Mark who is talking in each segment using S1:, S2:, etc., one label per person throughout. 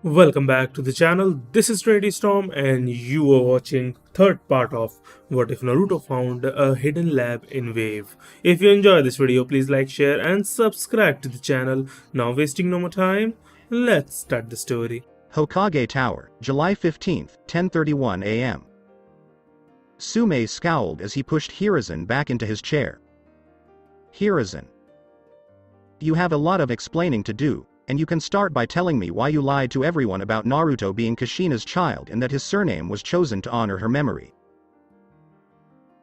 S1: Welcome back to the channel. This is Trinity Storm and you are watching third part of What If Naruto Found a Hidden Lab in Wave. If you enjoy this video, please like, share and subscribe to the channel. Now wasting no more time, let's start the story.
S2: Hokage Tower, July 15, 10:31 a.m. Sume scowled as he pushed Hiruzen back into his chair. Hiruzen, you have a lot of explaining to do, and you can start by telling me why you lied to everyone about Naruto being Kushina's child and that his surname was chosen to honor her memory.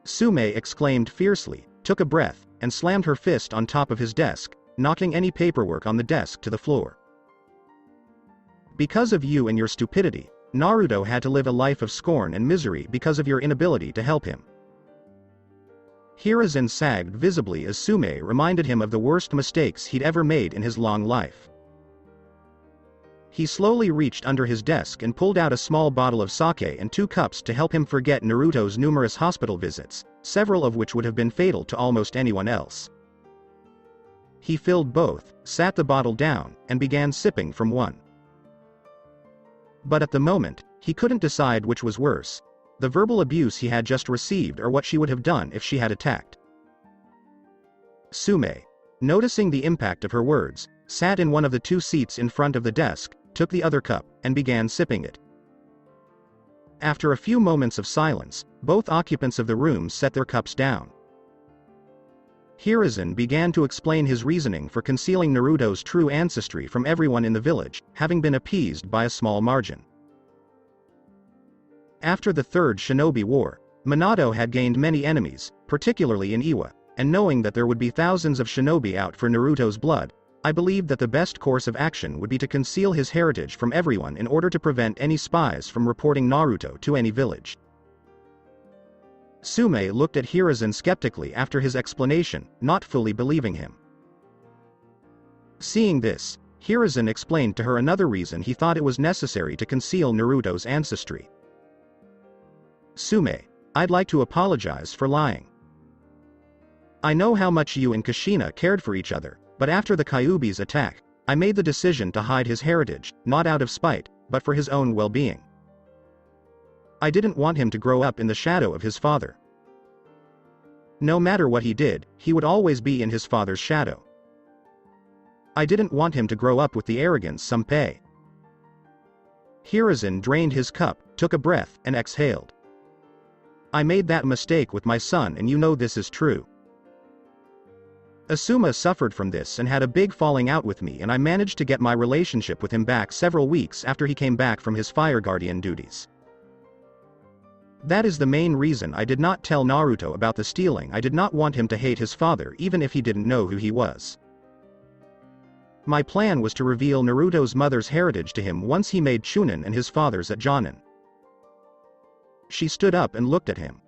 S2: Sume exclaimed fiercely, took a breath, and slammed her fist on top of his desk, knocking any paperwork on the desk to the floor. Because of you and your stupidity, Naruto had to live a life of scorn and misery because of your inability to help him. Hiruzen sagged visibly as Sume reminded him of the worst mistakes he'd ever made in his long life. He slowly reached under his desk and pulled out a small bottle of sake and 2 cups to help him forget Naruto's numerous hospital visits, several of which would have been fatal to almost anyone else. He filled both, sat the bottle down, and began sipping from one. But at the moment, he couldn't decide which was worse, the verbal abuse he had just received or what she would have done if she had attacked. Sume, noticing the impact of her words, sat in one of the 2 seats in front of the desk, took the other cup, and began sipping it. After a few moments of silence, both occupants of the room set their cups down. Hiruzen began to explain his reasoning for concealing Naruto's true ancestry from everyone in the village, having been appeased by a small margin. After the Third Shinobi War, Minato had gained many enemies, particularly in Iwa, and knowing that there would be thousands of shinobi out for Naruto's blood, I believed that the best course of action would be to conceal his heritage from everyone in order to prevent any spies from reporting Naruto to any village. Sume looked at Hiruzen skeptically after his explanation, not fully believing him. Seeing this, Hiruzen explained to her another reason he thought it was necessary to conceal Naruto's ancestry. Sume, I'd like to apologize for lying. I know how much you and Kushina cared for each other, but after the Kyuubi's attack, I made the decision to hide his heritage, not out of spite, but for his own well-being. I didn't want him to grow up in the shadow of his father. No matter what he did, he would always be in his father's shadow. I didn't want him to grow up with the arrogance some pay. Hiruzen drained his cup, took a breath, and exhaled. I made that mistake with my son and you know this is true. Asuma suffered from this and had a big falling out with me and I managed to get my relationship with him back several weeks after he came back from his fire guardian duties. That is the main reason I did not tell Naruto about the stealing. I did not want him to hate his father even if he didn't know who he was. My plan was to reveal Naruto's mother's heritage to him once he made Chunin and his father's at Jonin. She stood up and looked at him.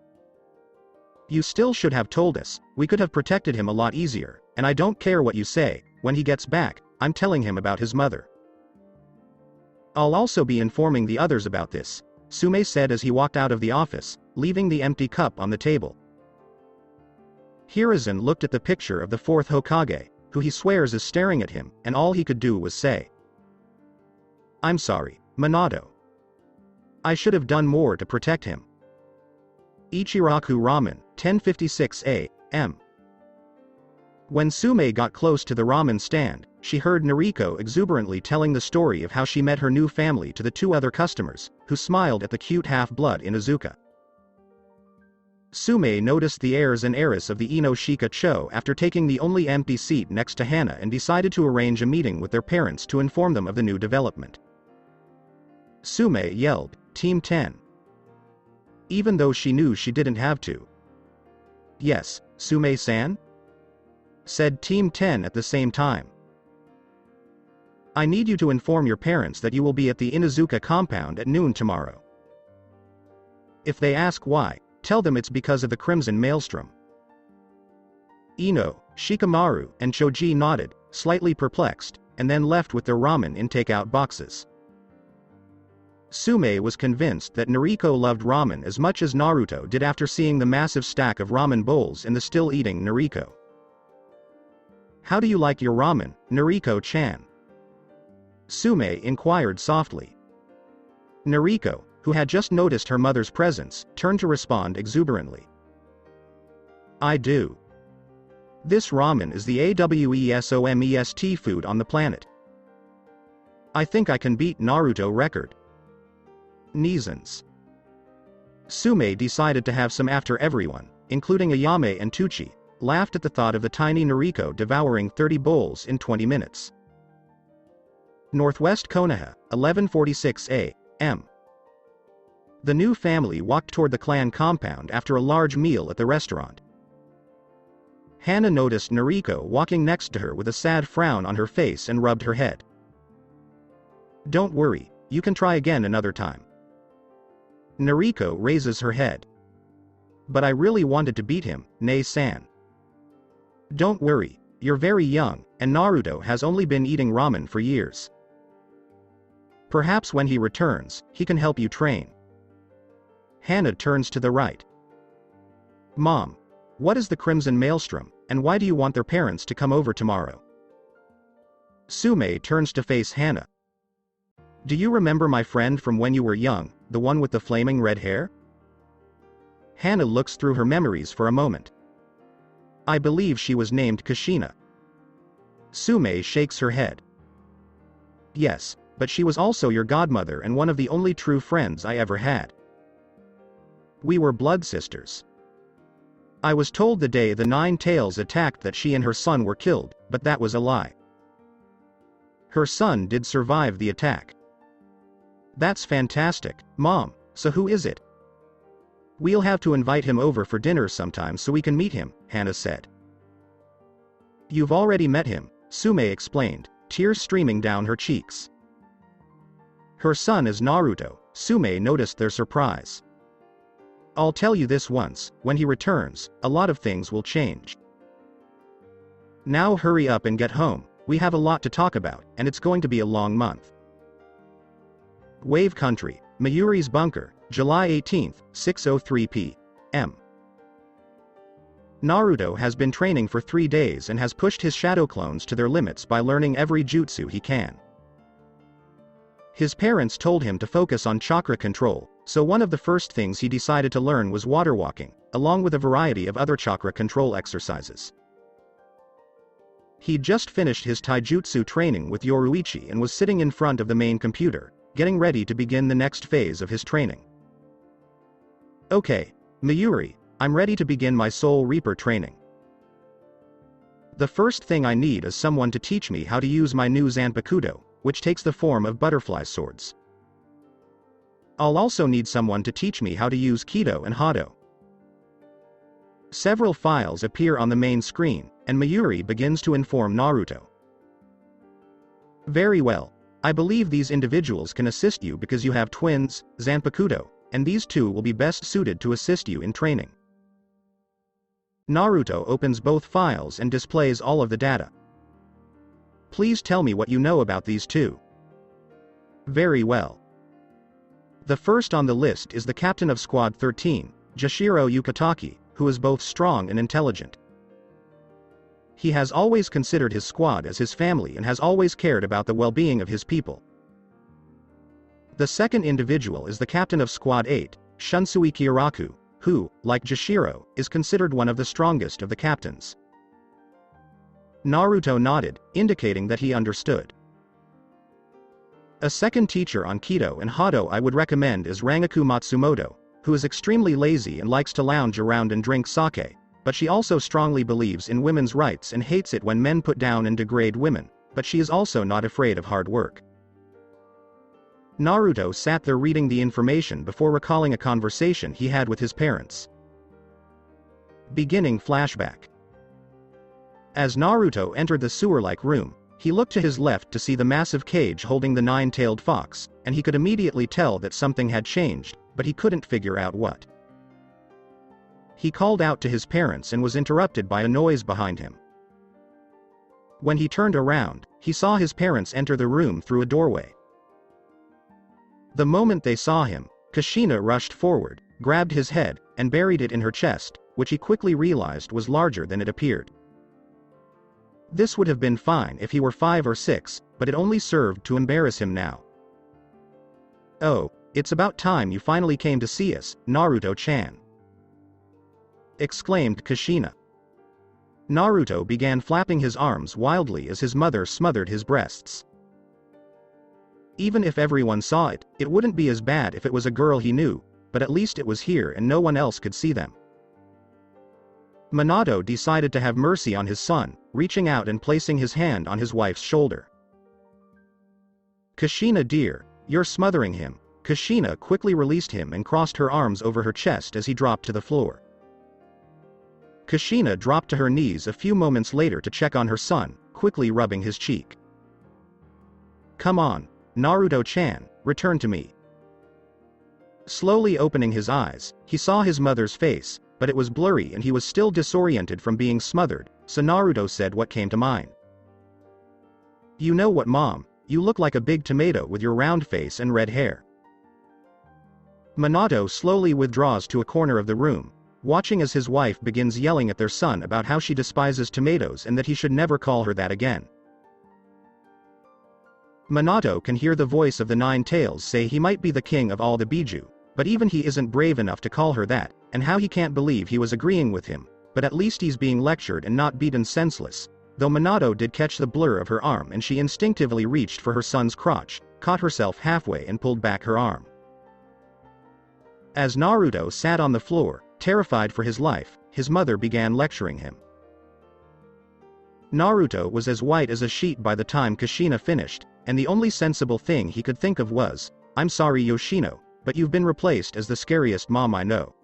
S2: You still should have told us, we could have protected him a lot easier, and I don't care what you say, when he gets back, I'm telling him about his mother. I'll also be informing the others about this, Sume said as he walked out of the office, leaving the empty cup on the table. Hiruzen looked at the picture of the 4th Hokage, who he swears is staring at him, and all he could do was say, I'm sorry, Minato. I should have done more to protect him. Ichiraku Ramen, 10:56 a.m. When Sume got close to the ramen stand, she heard Nariko exuberantly telling the story of how she met her new family to the 2 other customers, who smiled at the cute half-blood Inuzuka. Sume noticed the heirs and heiress of the Inoshika Cho after taking the only empty seat next to Hana and decided to arrange a meeting with their parents to inform them of the new development. Sume yelled, Team 10. Even though she knew she didn't have to. Yes, Sume-san? Said Team 10 at the same time. I need you to inform your parents that you will be at the Inuzuka compound at noon tomorrow. If they ask why, tell them it's because of the Crimson Maelstrom. Ino, Shikamaru, and Choji nodded, slightly perplexed, and then left with their ramen in takeout boxes. Sume was convinced that Nariko loved ramen as much as Naruto did after seeing the massive stack of ramen bowls in the still-eating Nariko. How do you like your ramen, Nariko-chan? Sume inquired softly. Nariko, who had just noticed her mother's presence, turned to respond exuberantly. I do. This ramen is the AWESOMEST food on the planet. I think I can beat Naruto record. Neesons. Sume decided to have some after everyone, including Ayame and Tucci, laughed at the thought of the tiny Nariko devouring 30 bowls in 20 minutes. Northwest Konoha, 11:46 a.m. The new family walked toward the clan compound after a large meal at the restaurant. Hana noticed Nariko walking next to her with a sad frown on her face and rubbed her head. Don't worry, you can try again another time. Nariko raises her head. But I really wanted to beat him, Nei-san. Don't worry, you're very young, and Naruto has only been eating ramen for years. Perhaps when he returns, he can help you train. Hana turns to the right. Mom, what is the Crimson Maelstrom, and why do you want their parents to come over tomorrow? Sume turns to face Hana. Do you remember my friend from when you were young, the one with the flaming red hair? Hana looks through her memories for a moment. I believe she was named Kushina. Sume shakes her head. Yes, but she was also your godmother and one of the only true friends I ever had. We were blood sisters. I was told the day the Nine Tails attacked that she and her son were killed, but that was a lie. Her son did survive the attack. That's fantastic, Mom, so who is it? We'll have to invite him over for dinner sometime so we can meet him, Hana said. You've already met him, Sume explained, tears streaming down her cheeks. Her son is Naruto. Sume noticed their surprise. I'll tell you this once, when he returns, a lot of things will change. Now hurry up and get home, we have a lot to talk about, and it's going to be a long month. Wave Country, Mayuri's bunker, July 18, 6:03 p.m. Naruto has been training for 3 days and has pushed his shadow clones to their limits by learning every jutsu he can. His parents told him to focus on chakra control, so one of the first things he decided to learn was water walking, along with a variety of other chakra control exercises. He'd just finished his taijutsu training with Yoruichi and was sitting in front of the main computer, getting ready to begin the next phase of his training. Okay, Mayuri, I'm ready to begin my Soul Reaper training. The first thing I need is someone to teach me how to use my new Zanpakuto, which takes the form of butterfly swords. I'll also need someone to teach me how to use Kido and Hado. Several files appear on the main screen, and Mayuri begins to inform Naruto. Very well, I believe these individuals can assist you because you have twins, Zanpakuto, and these two will be best suited to assist you in training. Naruto opens both files and displays all of the data. Please tell me what you know about these two. Very well. The first on the list is the captain of Squad 13, Jashiro Yukitake, who is both strong and intelligent. He has always considered his squad as his family and has always cared about the well-being of his people. The second individual is the captain of Squad 8, Shunsui Kyoraku, who, like Jashiro, is considered one of the strongest of the captains. Naruto nodded, indicating that he understood. A second teacher on Kido and Hado I would recommend is Rangaku Matsumoto, who is extremely lazy and likes to lounge around and drink sake, but she also strongly believes in women's rights and hates it when men put down and degrade women, but she is also not afraid of hard work. Naruto sat there reading the information before recalling a conversation he had with his parents. Beginning flashback. As Naruto entered the sewer-like room, he looked to his left to see the massive cage holding the nine-tailed fox, and he could immediately tell that something had changed, but he couldn't figure out what. He called out to his parents and was interrupted by a noise behind him. When he turned around, he saw his parents enter the room through a doorway. The moment they saw him, Kushina rushed forward, grabbed his head, and buried it in her chest, which he quickly realized was larger than it appeared. This would have been fine if he were 5 or 6, but it only served to embarrass him now. "Oh, it's about time you finally came to see us, Naruto-chan," exclaimed Kushina. Naruto began flapping his arms wildly as his mother smothered his breasts. Even if everyone saw it, it wouldn't be as bad if it was a girl he knew, but at least it was here and no one else could see them. Minato decided to have mercy on his son, reaching out and placing his hand on his wife's shoulder. "Kushina dear, you're smothering him." Kushina quickly released him and crossed her arms over her chest as he dropped to the floor. Kushina dropped to her knees a few moments later to check on her son, quickly rubbing his cheek. "Come on, Naruto-chan, return to me." Slowly opening his eyes, he saw his mother's face, but it was blurry and he was still disoriented from being smothered, so Naruto said what came to mind. "You know what, Mom, you look like a big tomato with your round face and red hair." Minato slowly withdraws to a corner of the room, watching as his wife begins yelling at their son about how she despises tomatoes and that he should never call her that again. Minato can hear the voice of the Nine Tails say he might be the king of all the Biju, but even he isn't brave enough to call her that, and how he can't believe he was agreeing with him, but at least he's being lectured and not beaten senseless, though Minato did catch the blur of her arm and she instinctively reached for her son's crotch, caught herself halfway and pulled back her arm. As Naruto sat on the floor, terrified for his life, his mother began lecturing him. Naruto was as white as a sheet by the time Kushina finished, and the only sensible thing he could think of was, "I'm sorry Yoshino, but you've been replaced as the scariest mom I know."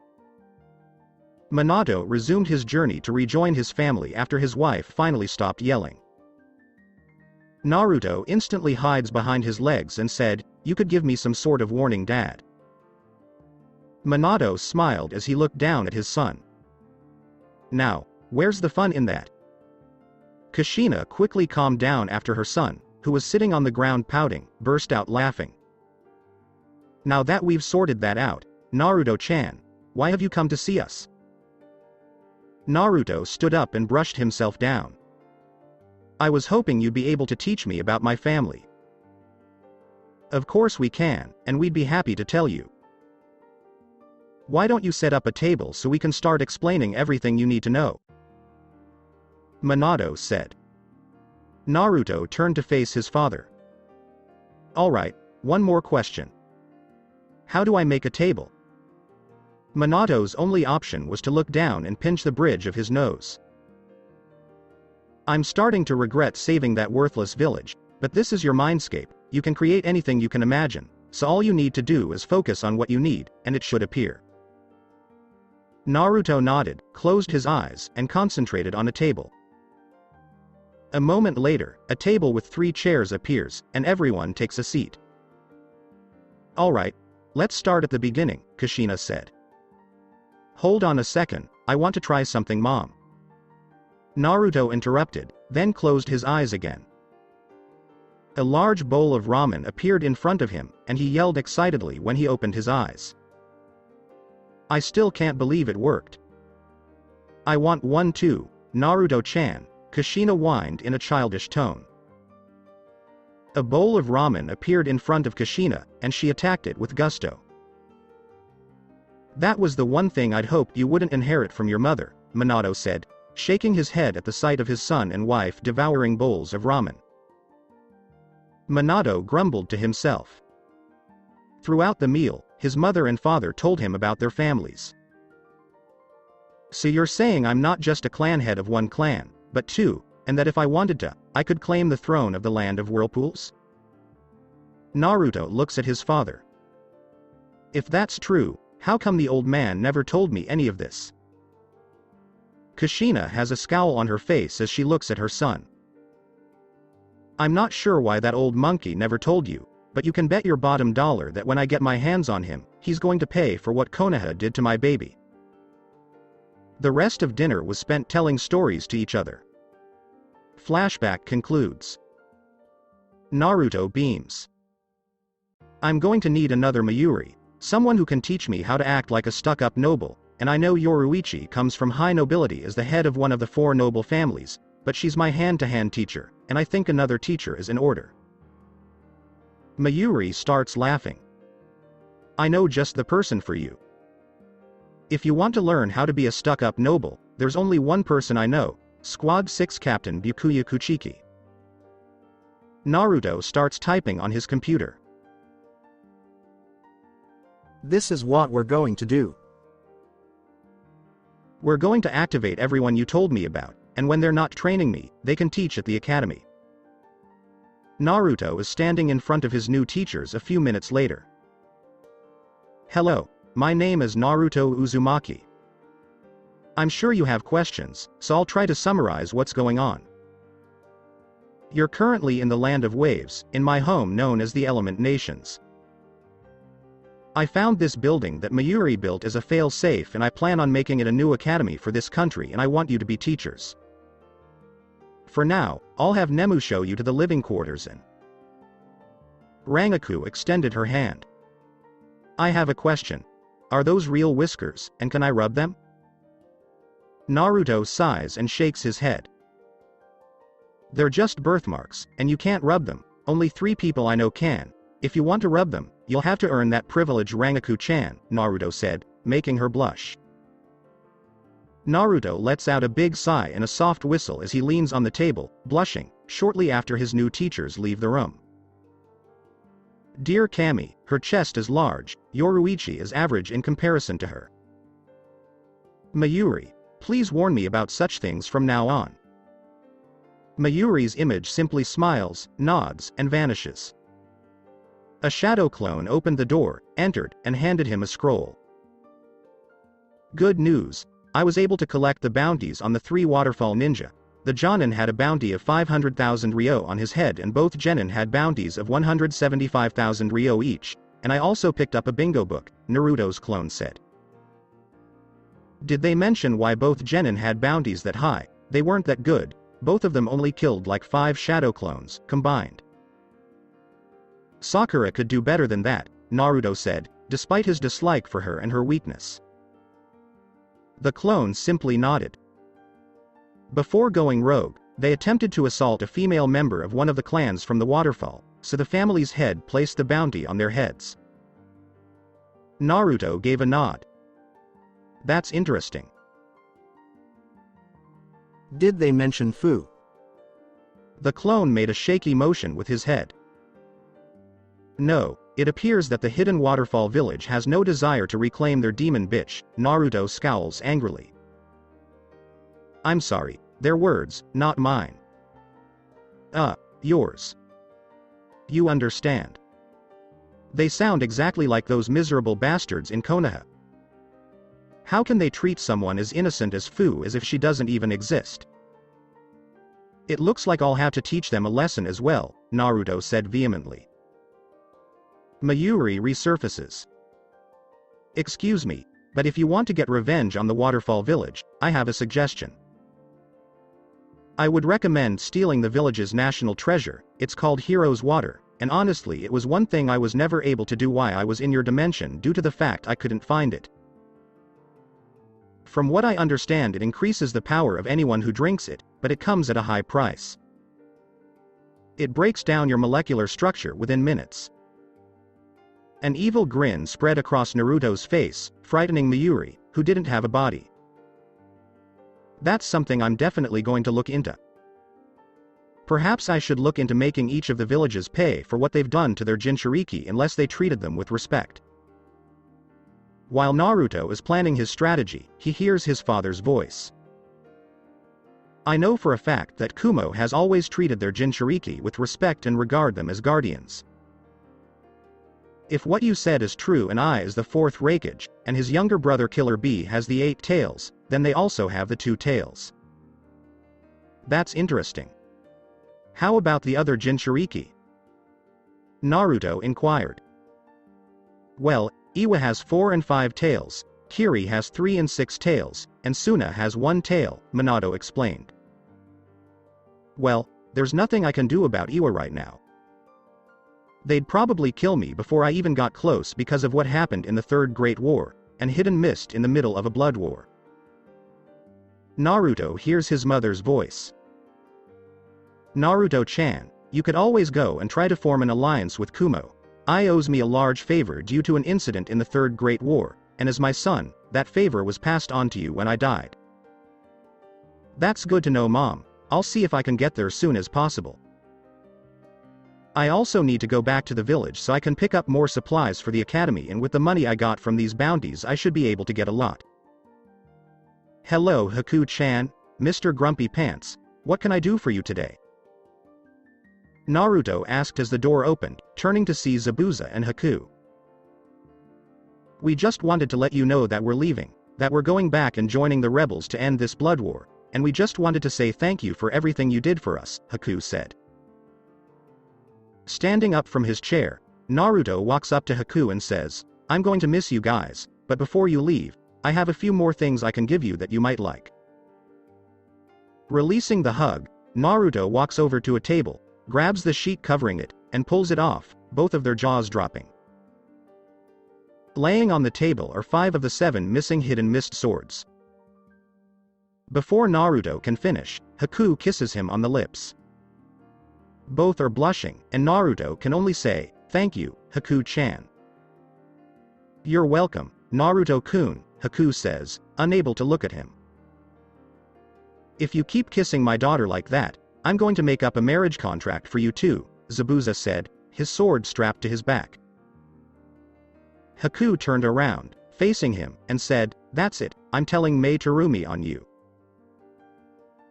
S2: Minato resumed his journey to rejoin his family after his wife finally stopped yelling. Naruto instantly hides behind his legs and said, "You could give me some sort of warning, Dad." Minato smiled as he looked down at his son. "Now, where's the fun in that?" Kushina quickly calmed down after her son, who was sitting on the ground pouting, burst out laughing. "Now that we've sorted that out, Naruto-chan, why have you come to see us?" Naruto stood up and brushed himself down. "I was hoping you'd be able to teach me about my family." "Of course we can, and we'd be happy to tell you. Why don't you set up a table so we can start explaining everything you need to know?" Minato said. Naruto turned to face his father. "Alright, one more question. How do I make a table?" Minato's only option was to look down and pinch the bridge of his nose. "I'm starting to regret saving that worthless village, but this is your mindscape, you can create anything you can imagine, so all you need to do is focus on what you need, and it should appear." Naruto nodded, closed his eyes, and concentrated on a table. A moment later, a table with 3 chairs appears, and everyone takes a seat. "Alright, let's start at the beginning," Kushina said. "Hold on a second, I want to try something, Mom." Naruto interrupted, then closed his eyes again. A large bowl of ramen appeared in front of him, and he yelled excitedly when he opened his eyes. "I still can't believe it worked." "I want one too, Naruto-chan," Kushina whined in a childish tone. A bowl of ramen appeared in front of Kushina, and she attacked it with gusto. "That was the one thing I'd hoped you wouldn't inherit from your mother," Minato said, shaking his head at the sight of his son and wife devouring bowls of ramen. Minato grumbled to himself. Throughout the meal, his mother and father told him about their families. "So you're saying I'm not just a clan head of one clan, but 2, and that if I wanted to, I could claim the throne of the land of whirlpools?" Naruto looks at his father. "If that's true, how come the old man never told me any of this?" Kushina has a scowl on her face as she looks at her son. "I'm not sure why that old monkey never told you, but you can bet your bottom dollar that when I get my hands on him, he's going to pay for what Konoha did to my baby." The rest of dinner was spent telling stories to each other. Flashback concludes. Naruto beams. "I'm going to need another Mayuri, someone who can teach me how to act like a stuck-up noble, and I know Yoruichi comes from high nobility as the head of one of the 4 noble families, but she's my hand-to-hand teacher, and I think another teacher is in order. Mayuri starts laughing. I know just the person for you. If you want to learn how to be a stuck-up noble, there's only one person I know, Squad 6 Captain Byakuya Kuchiki. Naruto starts typing on his computer.
S3: This is what we're going to do.
S2: We're going to activate everyone you told me about, and when they're not training me, they can teach at the academy. Naruto is standing in front of his new teachers a few minutes later. Hello, my name is Naruto Uzumaki. I'm sure you have questions, so I'll try to summarize what's going on. You're currently in the Land of Waves, in my home known as the Element Nations. I found this building that Mayuri built as a fail-safe, and I plan on making it a new academy for this country, and I want you to be teachers. For now, I'll have Nemu show you to the living quarters in. Rangaku extended her hand. I have a question. Are those real whiskers, and can I rub them? Naruto sighs and shakes his head. They're just birthmarks, and you can't rub them. Only 3 people I know can. If you want to rub them, you'll have to earn that privilege, Rangaku-chan, Naruto said, making her blush. Naruto lets out a big sigh and a soft whistle as he leans on the table, blushing, shortly after his new teachers leave the room. Dear Kami, her chest is large, Yoruichi is average in comparison to her. Mayuri, please warn me about such things from now on. Mayuri's image simply smiles, nods, and vanishes. A shadow clone opened the door, entered, and handed him a scroll. Good news. I was able to collect the bounties on the 3 waterfall ninja. The Jonin had a bounty of 500,000 ryo on his head, and both genin had bounties of 175,000 ryo each, and I also picked up a bingo book, Naruto's clone said. Did they mention why both genin had bounties that high? They weren't that good, both of them only killed like 5 shadow clones, combined. Sakura could do better than that, Naruto said, despite his dislike for her and her weakness. The clone simply nodded. Before going rogue, they attempted to assault a female member of one of the clans from the waterfall, so the family's head placed the bounty on their heads. Naruto gave a nod. That's interesting.
S3: Did they mention Fu?
S2: The clone made a shaky motion with his head. No, it appears that the hidden waterfall village has no desire to reclaim their demon bitch, Naruto scowls angrily. I'm sorry, their words, not mine. Yours. You understand. They sound exactly like those miserable bastards in Konoha. How can they treat someone as innocent as Fu as if she doesn't even exist? It looks like I'll have to teach them a lesson as well, Naruto said vehemently. Mayuri resurfaces. Excuse me, but if you want to get revenge on the waterfall village, I have a suggestion. I would recommend stealing the village's national treasure. It's called Hero's Water, and honestly it was one thing I was never able to do while I was in your dimension due to the fact I couldn't find it. From what I understand, it increases the power of anyone who drinks it, but it comes at a high price. It breaks down your molecular structure within minutes. An evil grin spread across Naruto's face, frightening Mayuri, who didn't have a body. That's something I'm definitely going to look into. Perhaps I should look into making each of the villages pay for what they've done to their Jinchuriki unless they treated them with respect. While Naruto is planning his strategy, he hears his father's voice. I know for a fact that Kumo has always treated their Jinchuriki with respect and regard them as guardians. If what you said is true and I is the 4th Raikage, and his younger brother Killer Bee has the 8 tails, then they also have the 2 tails. That's interesting. How about the other Jinchuriki? Naruto inquired. Well, Iwa has 4 and 5 tails, Kiri has 3 and 6 tails, and Suna has 1 tail, Minato explained. Well, there's nothing I can do about Iwa right now. They'd probably kill me before I even got close because of what happened in the Third Great War, and hidden mist in the middle of a blood war. Naruto hears his mother's voice. Naruto-chan, you could always go and try to form an alliance with Kumo. I owes me a large favor due to an incident in the Third Great War, and as my son, that favor was passed on to you when I died. That's good to know, Mom. I'll see if I can get there soon as possible. I also need to go back to the village so I can pick up more supplies for the academy, and with the money I got from these bounties I should be able to get a lot. Hello Haku-chan, Mr. Grumpy Pants, what can I do for you today? Naruto asked as the door opened, turning to see Zabuza and Haku. We just wanted to let you know that we're leaving, that we're going back and joining the rebels to end this blood war, and we just wanted to say thank you for everything you did for us, Haku said. Standing up from his chair, Naruto walks up to Haku and says, I'm going to miss you guys, but before you leave, I have a few more things I can give you that you might like. Releasing the hug, Naruto walks over to a table, grabs the sheet covering it, and pulls it off, both of their jaws dropping. Laying on the table are 5 of the 7 missing hidden mist swords. Before Naruto can finish, Haku kisses him on the lips. Both are blushing, and Naruto can only say, thank you, Haku-chan. You're welcome, Naruto-kun, Haku says, unable to look at him. If you keep kissing my daughter like that, I'm going to make up a marriage contract for you too, Zabuza said, his sword strapped to his back. Haku turned around, facing him, and said, that's it, I'm telling Mei Terumi on you.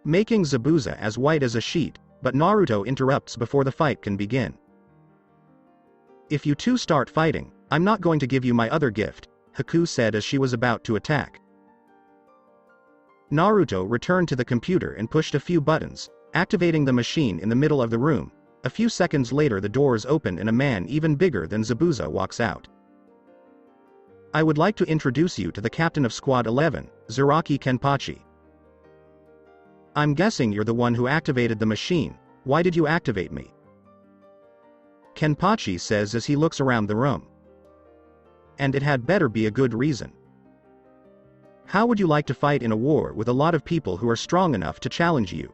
S2: Making Zabuza as white as a sheet, but Naruto interrupts before the fight can begin. If you two start fighting, I'm not going to give you my other gift, Haku said as she was about to attack. Naruto returned to the computer and pushed a few buttons, activating the machine in the middle of the room. A few seconds later the doors open and a man even bigger than Zabuza walks out. I would like to introduce you to the captain of Squad 11, Zaraki Kenpachi. I'm guessing you're the one who activated the machine. Why did you activate me? Kenpachi says as he looks around the room. And it had better be a good reason. How would you like to fight in a war with a lot of people who are strong enough to challenge you?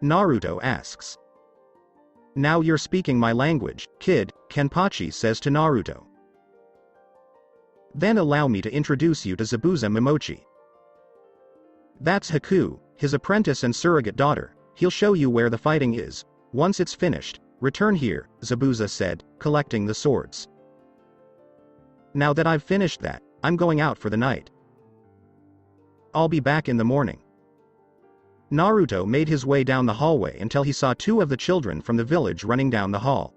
S2: Naruto asks. Now you're speaking my language, kid, Kenpachi says to Naruto. Then allow me to introduce you to Zabuza Momochi. That's Haku, his apprentice and surrogate daughter. He'll show you where the fighting is. Once it's finished, return here, Zabuza said, collecting the swords. Now that I've finished that, I'm going out for the night. I'll be back in the morning. Naruto made his way down the hallway until he saw 2 of the children from the village running down the hall.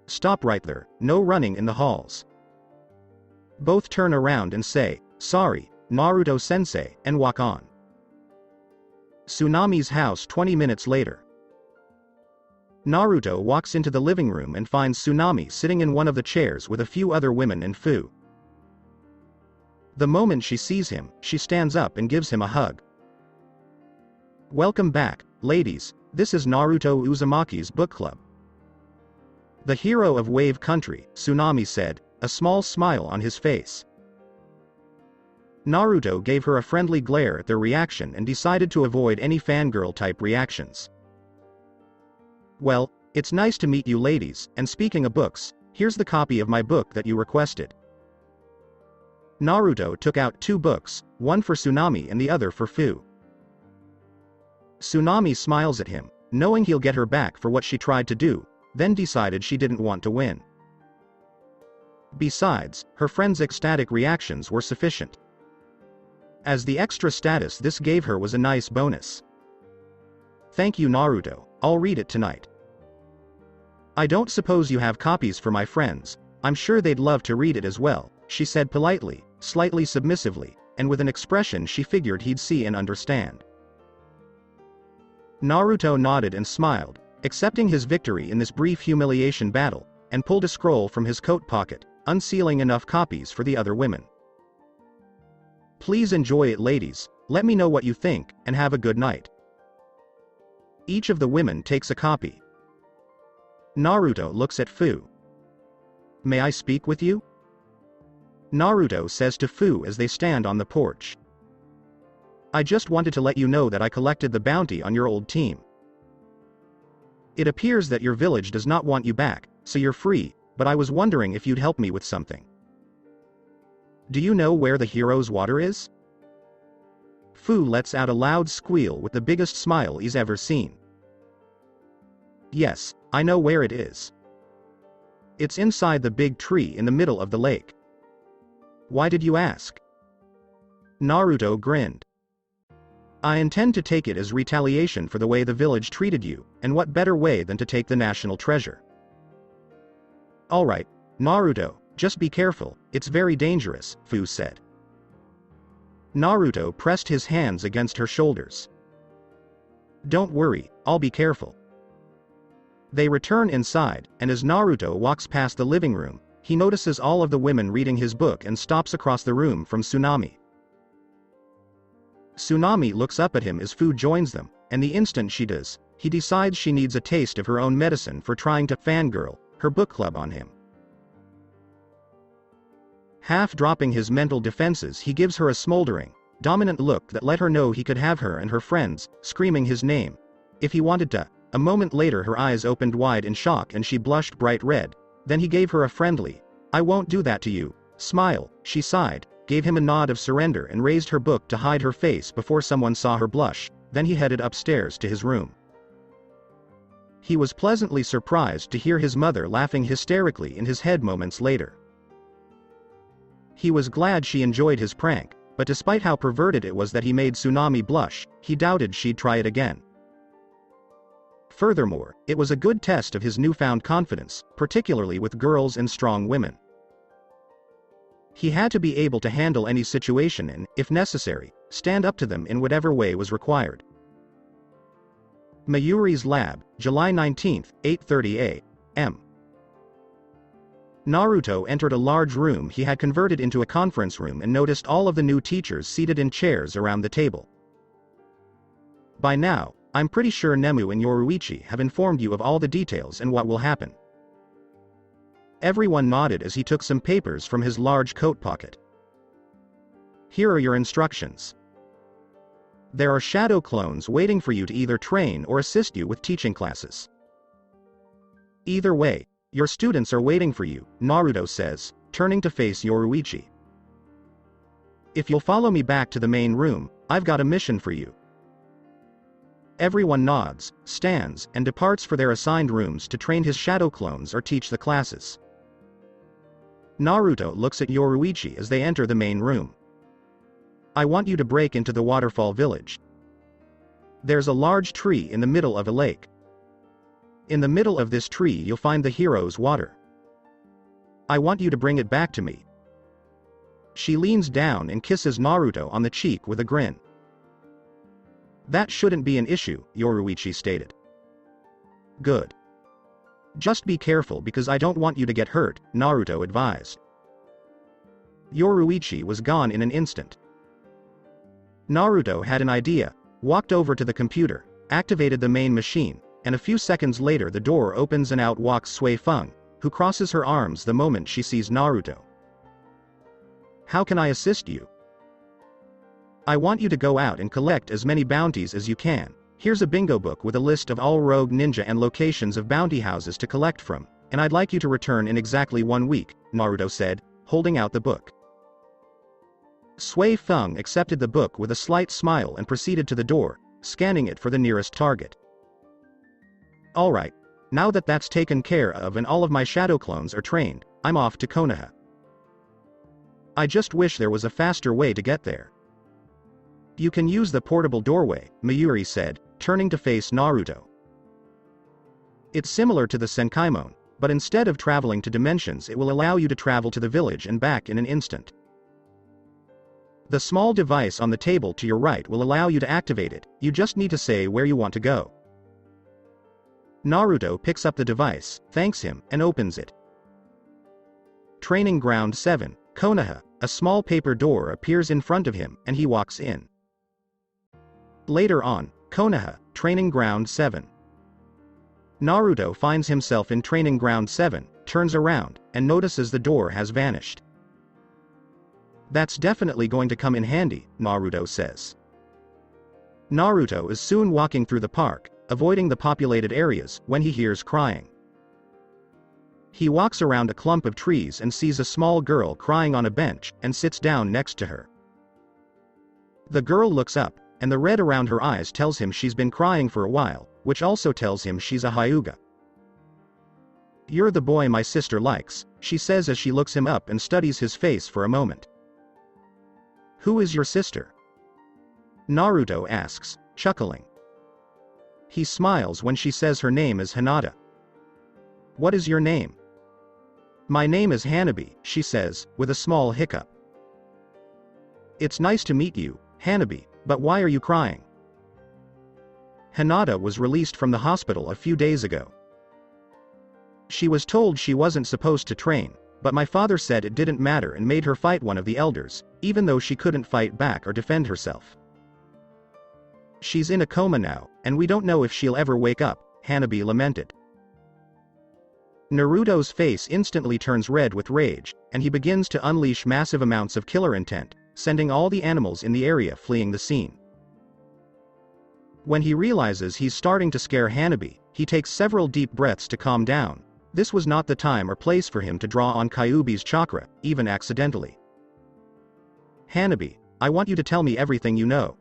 S2: Stop right there, no running in the halls. Both turn around and say, sorry, Naruto-sensei, and walk on. Tsunami's house 20 minutes later. Naruto walks into the living room and finds Tsunami sitting in one of the chairs with a few other women and Fu. The moment she sees him, she stands up and gives him a hug. Welcome back, ladies, this is Naruto Uzumaki's book club. The hero of Wave Country, Tsunami said, a small smile on his face. Naruto gave her a friendly glare at their reaction and decided to avoid any fangirl-type reactions. Well, it's nice to meet you ladies, and speaking of books, here's the copy of my book that you requested. Naruto took out 2 books, one for Tsunami and the other for Fu. Tsunami smiles at him, knowing he'll get her back for what she tried to do, then decided she didn't want to win. Besides, her friend's ecstatic reactions were sufficient. As the extra status this gave her was a nice bonus. Thank you Naruto, I'll read it tonight. I don't suppose you have copies for my friends, I'm sure they'd love to read it as well, she said politely, slightly submissively, and with an expression she figured he'd see and understand. Naruto nodded and smiled, accepting his victory in this brief humiliation battle, and pulled a scroll from his coat pocket, unsealing enough copies for the other women. Please enjoy it ladies, let me know what you think, and have a good night. Each of the women takes a copy. Naruto looks at Fu. May I speak with you? Naruto says to Fu as they stand on the porch. I just wanted to let you know that I collected the bounty on your old team. It appears that your village does not want you back, so you're free, but I was wondering if you'd help me with something. Do you know where the hero's water is? Fu lets out a loud squeal with the biggest smile he's ever seen. Yes, I know where it is. It's inside the big tree in the middle of the lake. Why did you ask? Naruto grinned. I intend to take it as retaliation for the way the village treated you, and what better way than to take the national treasure? Alright, Naruto, just be careful, it's very dangerous, Fu said. Naruto pressed his hands against her shoulders. Don't worry, I'll be careful. They return inside, and as Naruto walks past the living room, he notices all of the women reading his book and stops across the room from Tsunami. Tsunami looks up at him as Fu joins them, and the instant she does, he decides she needs a taste of her own medicine for trying to fangirl her book club on him. Half dropping his mental defenses, he gives her a smoldering, dominant look that let her know he could have her and her friends screaming his name if he wanted to. A moment later her eyes opened wide in shock and she blushed bright red. Then he gave her a friendly, "I won't do that to you," smile. She sighed, gave him a nod of surrender and raised her book to hide her face before someone saw her blush. Then he headed upstairs to his room. He was pleasantly surprised to hear his mother laughing hysterically in his head moments later. He was glad she enjoyed his prank, but despite how perverted it was that he made Tsunami blush, he doubted she'd try it again. Furthermore, it was a good test of his newfound confidence, particularly with girls and strong women. He had to be able to handle any situation and, if necessary, stand up to them in whatever way was required. Mayuri's lab, July 19, 8:30 a.m. Naruto entered a large room he had converted into a conference room and noticed all of the new teachers seated in chairs around the table. By now, I'm pretty sure Nemu and Yoruichi have informed you of all the details and what will happen. Everyone nodded as he took some papers from his large coat pocket. Here are your instructions. There are shadow clones waiting for you to either train or assist you with teaching classes. Either way, your students are waiting for you, Naruto says, turning to face Yoruichi. If you'll follow me back to the main room, I've got a mission for you. Everyone nods, stands, and departs for their assigned rooms to train his shadow clones or teach the classes. Naruto looks at Yoruichi as they enter the main room. I want you to break into the waterfall village. There's a large tree in the middle of a lake. In the middle of this tree you'll find the hero's water. I want you to bring it back to me. She leans down and kisses Naruto on the cheek with a grin. That shouldn't be an issue, Yoruichi stated. Good. Just be careful because I don't want you to get hurt, Naruto advised. Yoruichi was gone in an instant. Naruto had an idea, walked over to the computer, activated the main machine, and a few seconds later the door opens and out walks Sui Feng, who crosses her arms the moment she sees Naruto. How can I assist you? I want you to go out and collect as many bounties as you can. Here's a bingo book with a list of all rogue ninja and locations of bounty houses to collect from, and I'd like you to return in exactly 1 week, Naruto said, holding out the book. Sui Feng accepted the book with a slight smile and proceeded to the door, scanning it for the nearest target. Alright, now that that's taken care of and all of my shadow clones are trained, I'm off to Konoha. I just wish there was a faster way to get there. You can use the portable doorway, Mayuri said, turning to face Naruto. It's similar to the Senkaimon, but instead of traveling to dimensions it will allow you to travel to the village and back in an instant. The small device on the table to your right will allow you to activate it, you just need to say where you want to go. Naruto picks up the device, thanks him, and opens it. Training Ground 7, Konoha, a small paper door appears in front of him, and he walks in. Later on, Konoha, Training Ground 7. Naruto finds himself in Training Ground 7, turns around, and notices the door has vanished. That's definitely going to come in handy, Naruto says. Naruto is soon walking through the park, avoiding the populated areas, when he hears crying. He walks around a clump of trees and sees a small girl crying on a bench, and sits down next to her. The girl looks up, and the red around her eyes tells him she's been crying for a while, which also tells him she's a Hyuga. "You're the boy my sister likes," she says as she looks him up and studies his face for a moment. "Who is your sister?" Naruto asks, chuckling. He smiles when she says her name is Hinata. "What is your name?" "My name is Hanabi," she says, with a small hiccup. "It's nice to meet you, Hanabi, but why are you crying?" Hinata was released from the hospital a few days ago. "She was told she wasn't supposed to train, but my father said it didn't matter and made her fight one of the elders, even though she couldn't fight back or defend herself. She's in a coma now, and we don't know if she'll ever wake up," Hanabi lamented. Naruto's face instantly turns red with rage, and he begins to unleash massive amounts of killer intent, sending all the animals in the area fleeing the scene. When he realizes he's starting to scare Hanabi, he takes several deep breaths to calm down. This was not the time or place for him to draw on Kyuubi's chakra, even accidentally. "Hanabi, I want you to tell me everything you know,"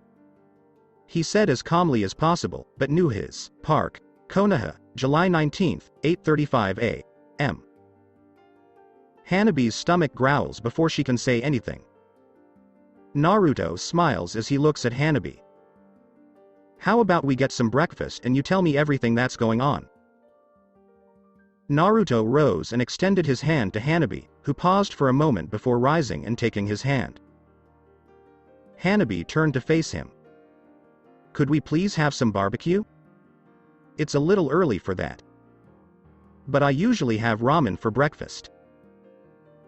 S2: he said as calmly as possible, but knew his park, Konoha, July 19, 8:35 a.m. Hanabi's stomach growls before she can say anything. Naruto smiles as he looks at Hanabi. "How about we get some breakfast and you tell me everything that's going on?" Naruto rose and extended his hand to Hanabi, who paused for a moment before rising and taking his hand. Hanabi turned to face him. "Could we please have some barbecue? It's a little early for that. But I usually have ramen for breakfast."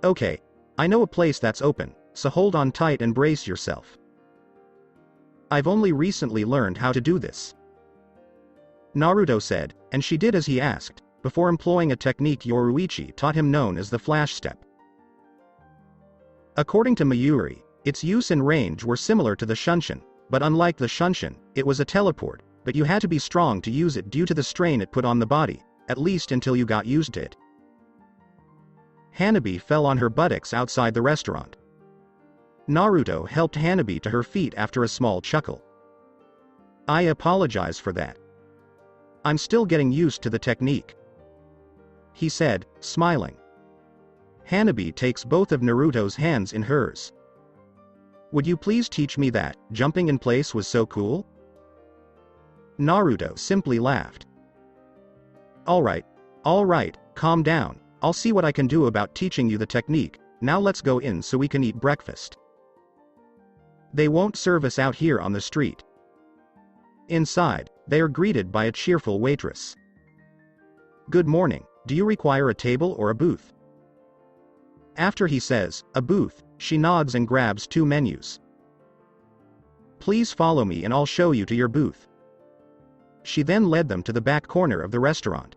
S2: "Okay, I know a place that's open, so hold on tight and brace yourself. I've only recently learned how to do this," Naruto said, and she did as he asked, before employing a technique Yoruichi taught him known as the flash step. According to Mayuri, its use and range were similar to the Shunshin, but unlike the Shunshin, it was a teleport, but you had to be strong to use it due to the strain it put on the body, at least until you got used to it. Hanabi fell on her buttocks outside the restaurant. Naruto helped Hanabi to her feet after a small chuckle. "I apologize for that. I'm still getting used to the technique," he said, smiling. Hanabi takes both of Naruto's hands in hers. "Would you please teach me that? Jumping in place was so cool?" Naruto simply laughed. All right, calm down, I'll see what I can do about teaching you the technique, now let's go in so we can eat breakfast. They won't serve us out here on the street." Inside, they are greeted by a cheerful waitress. "Good morning, do you require a table or a booth?" After he says, "a booth," she nods and grabs 2 menus. "Please follow me and I'll show you to your booth." She then led them to the back corner of the restaurant.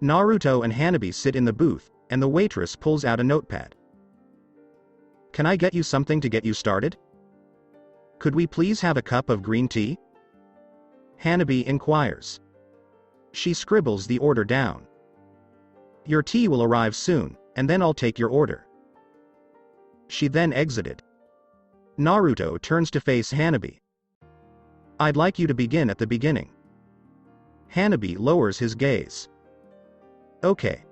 S2: Naruto and Hanabi sit in the booth, and the waitress pulls out a notepad. "Can I get you something to get you started? Could we please have a cup of green tea?" Hanabi inquires. She scribbles the order down. "Your tea will arrive soon, and then I'll take your order." She then exited. Naruto turns to face Hanabi. "I'd like you to begin at the beginning." Hanabi lowers his gaze. "Okay."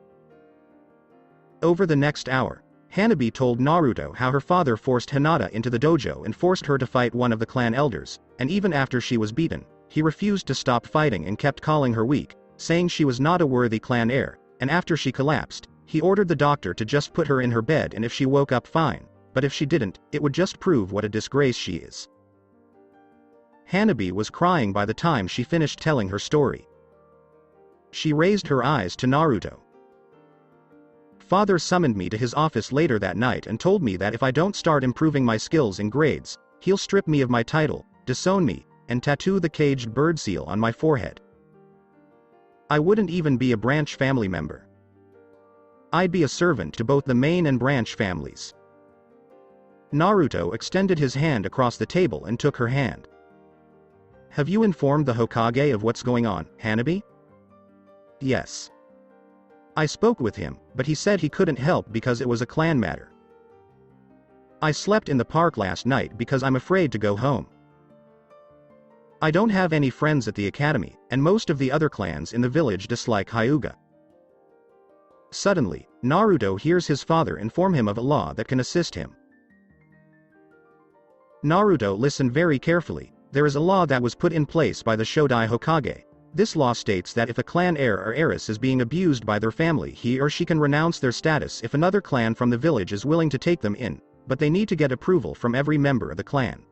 S2: Over the next hour, Hanabi told Naruto how her father forced Hinata into the dojo and forced her to fight one of the clan elders, and even after she was beaten, he refused to stop fighting and kept calling her weak, saying she was not a worthy clan heir, and after she collapsed, he ordered the doctor to just put her in her bed, and if she woke up fine, but if she didn't, it would just prove what a disgrace she is. Hanabi was crying by the time she finished telling her story. She raised her eyes to Naruto. "Father summoned me to his office later that night and told me that if I don't start improving my skills and grades, he'll strip me of my title, disown me, and tattoo the caged bird seal on my forehead. I wouldn't even be a branch family member. I'd be a servant to both the main and branch families." Naruto extended his hand across the table and took her hand. Have you informed the Hokage of what's going on, Hanabi? Yes. I spoke with him, but he said he couldn't help because it was a clan matter. I slept in the park last night because I'm afraid to go home. I don't have any friends at the academy, and most of the other clans in the village dislike Hyuga. Suddenly, Naruto hears his father inform him of a law that can assist him. Naruto listened very carefully. There is a law that was put in place by the Shodai Hokage. This law states that if a clan heir or heiress is being abused by their family, he or she can renounce their status if another clan from the village is willing to take them in, but they need to get approval from every member of the clan.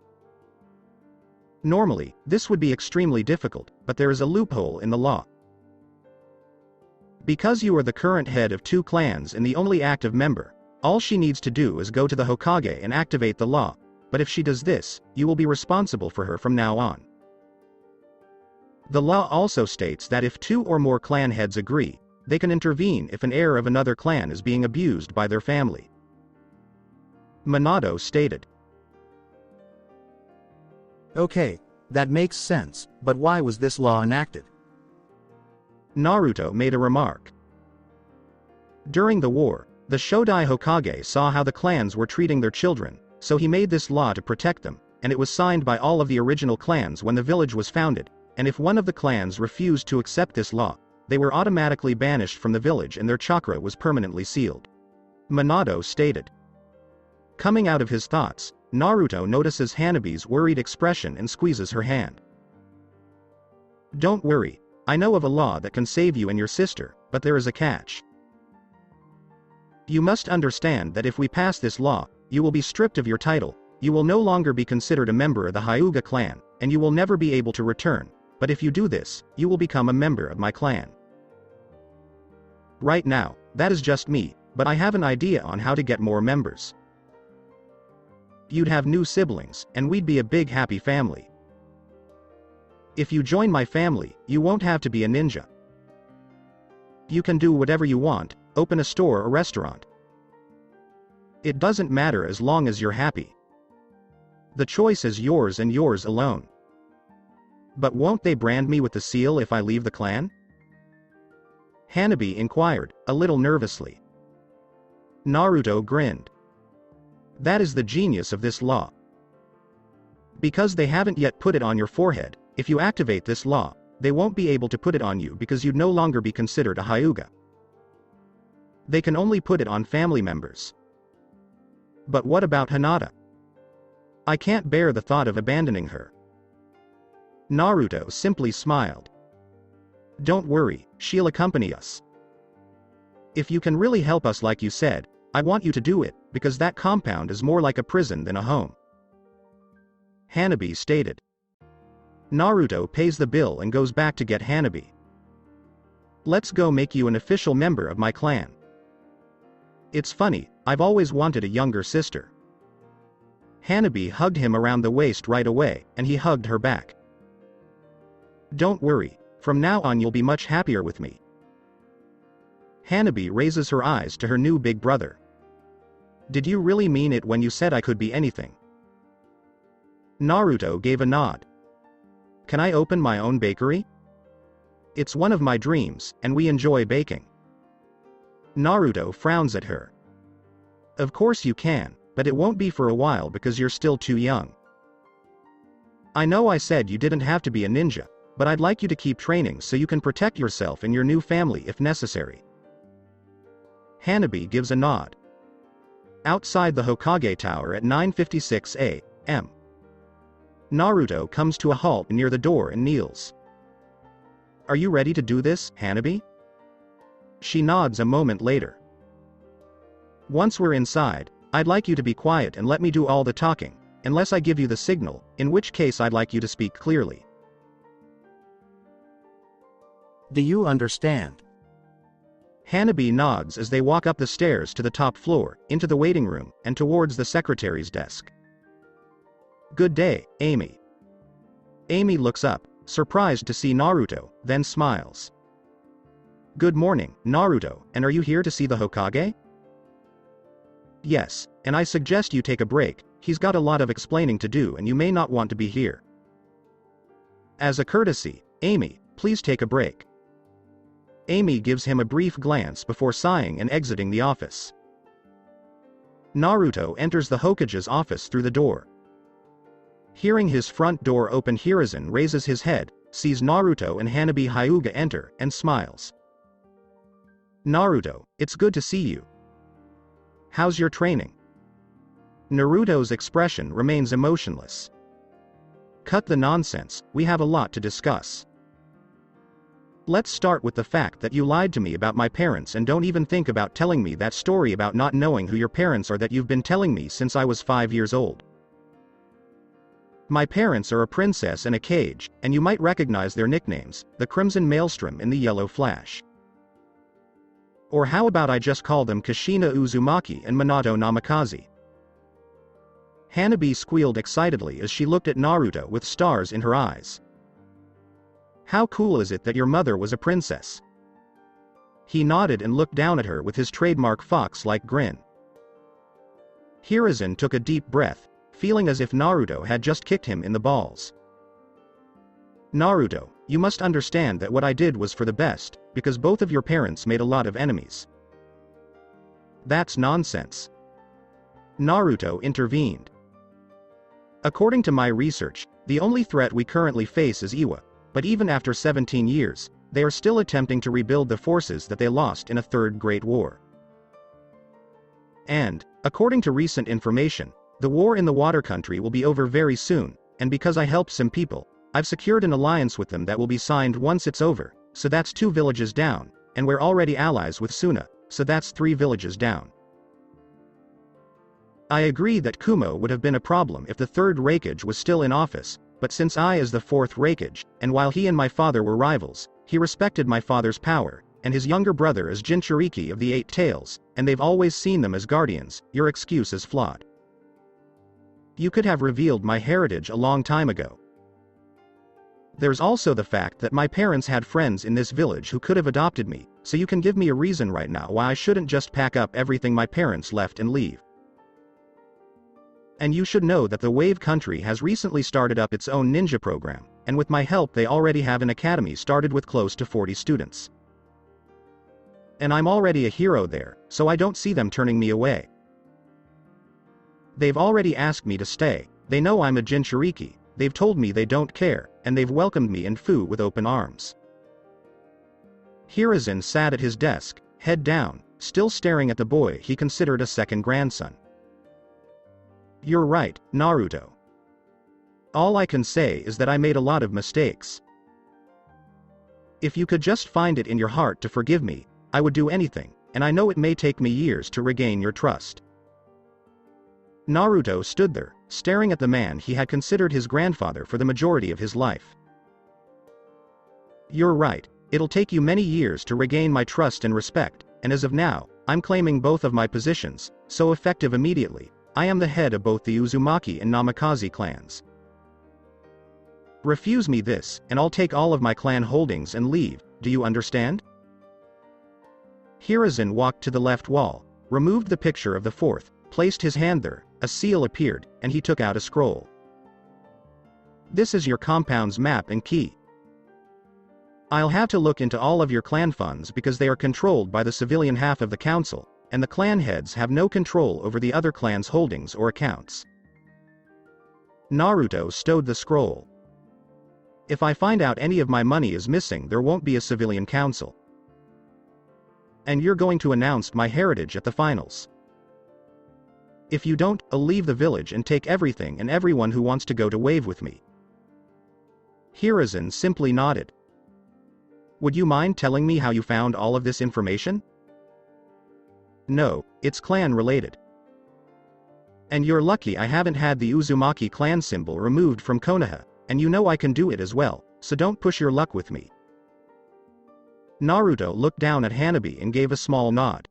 S2: Normally, this would be extremely difficult, but there is a loophole in the law. Because you are the current head of 2 clans and the only active member, all she needs to do is go to the Hokage and activate the law, but if she does this, you will be responsible for her from now on. The law also states that if 2 or more clan heads agree, they can intervene if an heir of another clan is being abused by their family. Minato stated.
S3: Okay, that makes sense, but why was this law enacted?
S2: Naruto made a remark. During the war, the Shodai Hokage saw how the clans were treating their children, so he made this law to protect them, and it was signed by all of the original clans when the village was founded, and if one of the clans refused to accept this law, they were automatically banished from the village and their chakra was permanently sealed. Minato stated. Coming out of his thoughts, Naruto notices Hanabi's worried expression and squeezes her hand. Don't worry, I know of a law that can save you and your sister, but there is a catch. You must understand that if we pass this law, you will be stripped of your title, you will no longer be considered a member of the Hyuga clan, and you will never be able to return, but if you do this, you will become a member of my clan. Right now, that is just me, but I have an idea on how to get more members. You'd have new siblings, and we'd be a big happy family. If you join my family, you won't have to be a ninja. You can do whatever you want, open a store or restaurant. It doesn't matter as long as you're happy. The choice is yours and yours alone. But won't they brand me with the seal if I leave the clan? Hanabi inquired, a little nervously. Naruto grinned. That is the genius of this law. Because they haven't yet put it on your forehead, if you activate this law, they won't be able to put it on you because you'd no longer be considered a Hyuga. They can only put it on family members. But what about Hinata? I can't bear the thought of abandoning her. Naruto simply smiled. Don't worry, she'll accompany us. If you can really help us like you said, I want you to do it, because that compound is more like a prison than a home. Hanabi stated. Naruto pays the bill and goes back to get Hanabi. Let's go make you an official member of my clan. It's funny, I've always wanted a younger sister. Hanabi hugged him around the waist right away, and he hugged her back. Don't worry, from now on you'll be much happier with me. Hanabi raises her eyes to her new big brother. Did you really mean it when you said I could be anything? Naruto gave a nod. Can I open my own bakery? It's one of my dreams, and we enjoy baking. Naruto frowns at her. Of course you can, but it won't be for a while because you're still too young. I know I said you didn't have to be a ninja, but I'd like you to keep training so you can protect yourself and your new family if necessary. Hanabi gives a nod. Outside the Hokage Tower at 9:56 a.m. Naruto comes to a halt near the door and kneels. Are you ready to do this, Hanabi? She nods a moment later. Once we're inside, I'd like you to be quiet and let me do all the talking, unless I give you the signal, in which case I'd like you to speak clearly.
S3: Do you understand?
S2: Hanabi nods as they walk up the stairs to the top floor, into the waiting room, and towards the secretary's desk. Good day, Amy. Amy looks up, surprised to see Naruto, then smiles. Good morning, Naruto, and are you here to see the Hokage? Yes, and I suggest you take a break, he's got a lot of explaining to do and you may not want to be here. As a courtesy, Amy, please take a break. Amy gives him a brief glance before sighing and exiting the office. Naruto enters the Hokage's office through the door. Hearing his front door open, Hiruzen raises his head, sees Naruto and Hanabi Hyuga enter, and smiles. Naruto, it's good to see you. How's your training? Naruto's expression remains emotionless. Cut the nonsense, we have a lot to discuss. Let's start with the fact that you lied to me about my parents and don't even think about telling me that story about not knowing who your parents are that you've been telling me since I was 5 years old. My parents are a princess in a cage, and you might recognize their nicknames, the Crimson Maelstrom and the Yellow Flash. Or how about I just call them Kushina Uzumaki and Minato Namikaze? Hanabi squealed excitedly as she looked at Naruto with stars in her eyes. How cool is it that your mother was a princess? He nodded and looked down at her with his trademark fox-like grin. Hiruzen took a deep breath, feeling as if Naruto had just kicked him in the balls. Naruto, you must understand that what I did was for the best, because both of your parents made a lot of enemies. That's nonsense. Naruto intervened. According to my research, the only threat we currently face is Iwa, but even after 17 years, they are still attempting to rebuild the forces that they lost in a third Great War. And, according to recent information, the war in the water country will be over very soon, and because I helped some people, I've secured an alliance with them that will be signed once it's over, so that's 2 villages down, and we're already allies with Suna, so that's 3 villages down. I agree that Kumo would have been a problem if the 3rd Raikage was still in office, but since I is the 4th Raikage, and while he and my father were rivals, he respected my father's power, and his younger brother is Jinchuriki of the 8 Tails, and they've always seen them as guardians. Your excuse is flawed. You could have revealed my heritage a long time ago. There's also the fact that my parents had friends in this village who could have adopted me, so you can give me a reason right now why I shouldn't just pack up everything my parents left and leave. And you should know that the Wave Country has recently started up its own ninja program, and with my help they already have an academy started with close to 40 students. And I'm already a hero there, so I don't see them turning me away. They've already asked me to stay, they know I'm a Jinchuriki, they've told me they don't care, and they've welcomed me and Fu with open arms. Hiruzen sat at his desk, head down, still staring at the boy he considered a second grandson. You're right, Naruto. All I can say is that I made a lot of mistakes. If you could just find it in your heart to forgive me, I would do anything, and I know it may take me years to regain your trust. Naruto stood there, staring at the man he had considered his grandfather for the majority of his life. You're right, it'll take you many years to regain my trust and respect, and as of now, I'm claiming both of my positions, so effective immediately. I am the head of both the Uzumaki and Namikaze clans. Refuse me this, and I'll take all of my clan holdings and leave, do you understand? Hiruzen walked to the left wall, removed the picture of the 4th, placed his hand there, a seal appeared, and he took out a scroll. This is your compound's map and key. I'll have to look into all of your clan funds because they are controlled by the civilian half of the council, and the clan heads have no control over the other clans' holdings or accounts. Naruto stowed the scroll. If I find out any of my money is missing, there won't be a civilian council. And you're going to announce my heritage at the finals. If you don't, I'll leave the village and take everything and everyone who wants to go to Wave with me. Hiruzen simply nodded. Would you mind telling me how you found all of this information? No, it's clan related. And you're lucky I haven't had the Uzumaki clan symbol removed from Konoha, and you know I can do it as well, so don't push your luck with me. Naruto looked down at Hanabi and gave a small nod.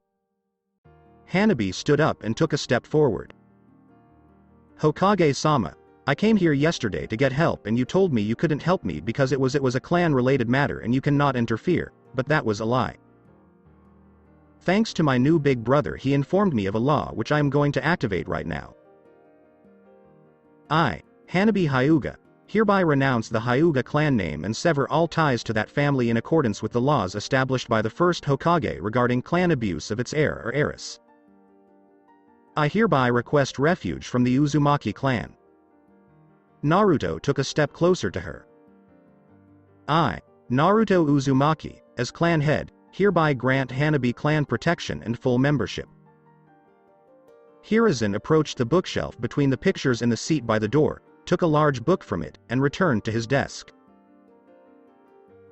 S2: Hanabi stood up and took a step forward. Hokage-sama, I came here yesterday to get help and you told me you couldn't help me because it was a clan-related matter and you cannot interfere, but that was a lie. Thanks to my new big brother, he informed me of a law which I am going to activate right now. I, Hanabi Hyuga, hereby renounce the Hyuga clan name and sever all ties to that family in accordance with the laws established by the first Hokage regarding clan abuse of its heir or heiress. I hereby request refuge from the Uzumaki clan." Naruto took a step closer to her. "I, Naruto Uzumaki, as clan head, hereby grant Hanabi clan protection and full membership." Hiruzen approached the bookshelf between the pictures and the seat by the door, took a large book from it, and returned to his desk.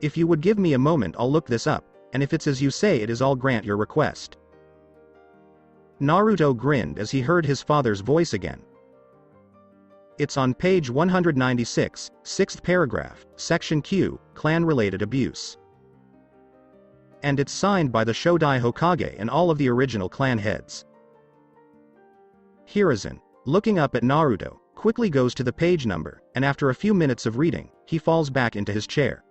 S2: "If you would give me a moment, I'll look this up, and if it's as you say it is, I'll grant your request." Naruto grinned as he heard his father's voice again. "It's on page 196, 6th paragraph, section Q, clan-related abuse. And it's signed by the Shodai Hokage and all of the original clan heads." Hiruzen, looking up at Naruto, quickly goes to the page number, and after a few minutes of reading, he falls back into his chair.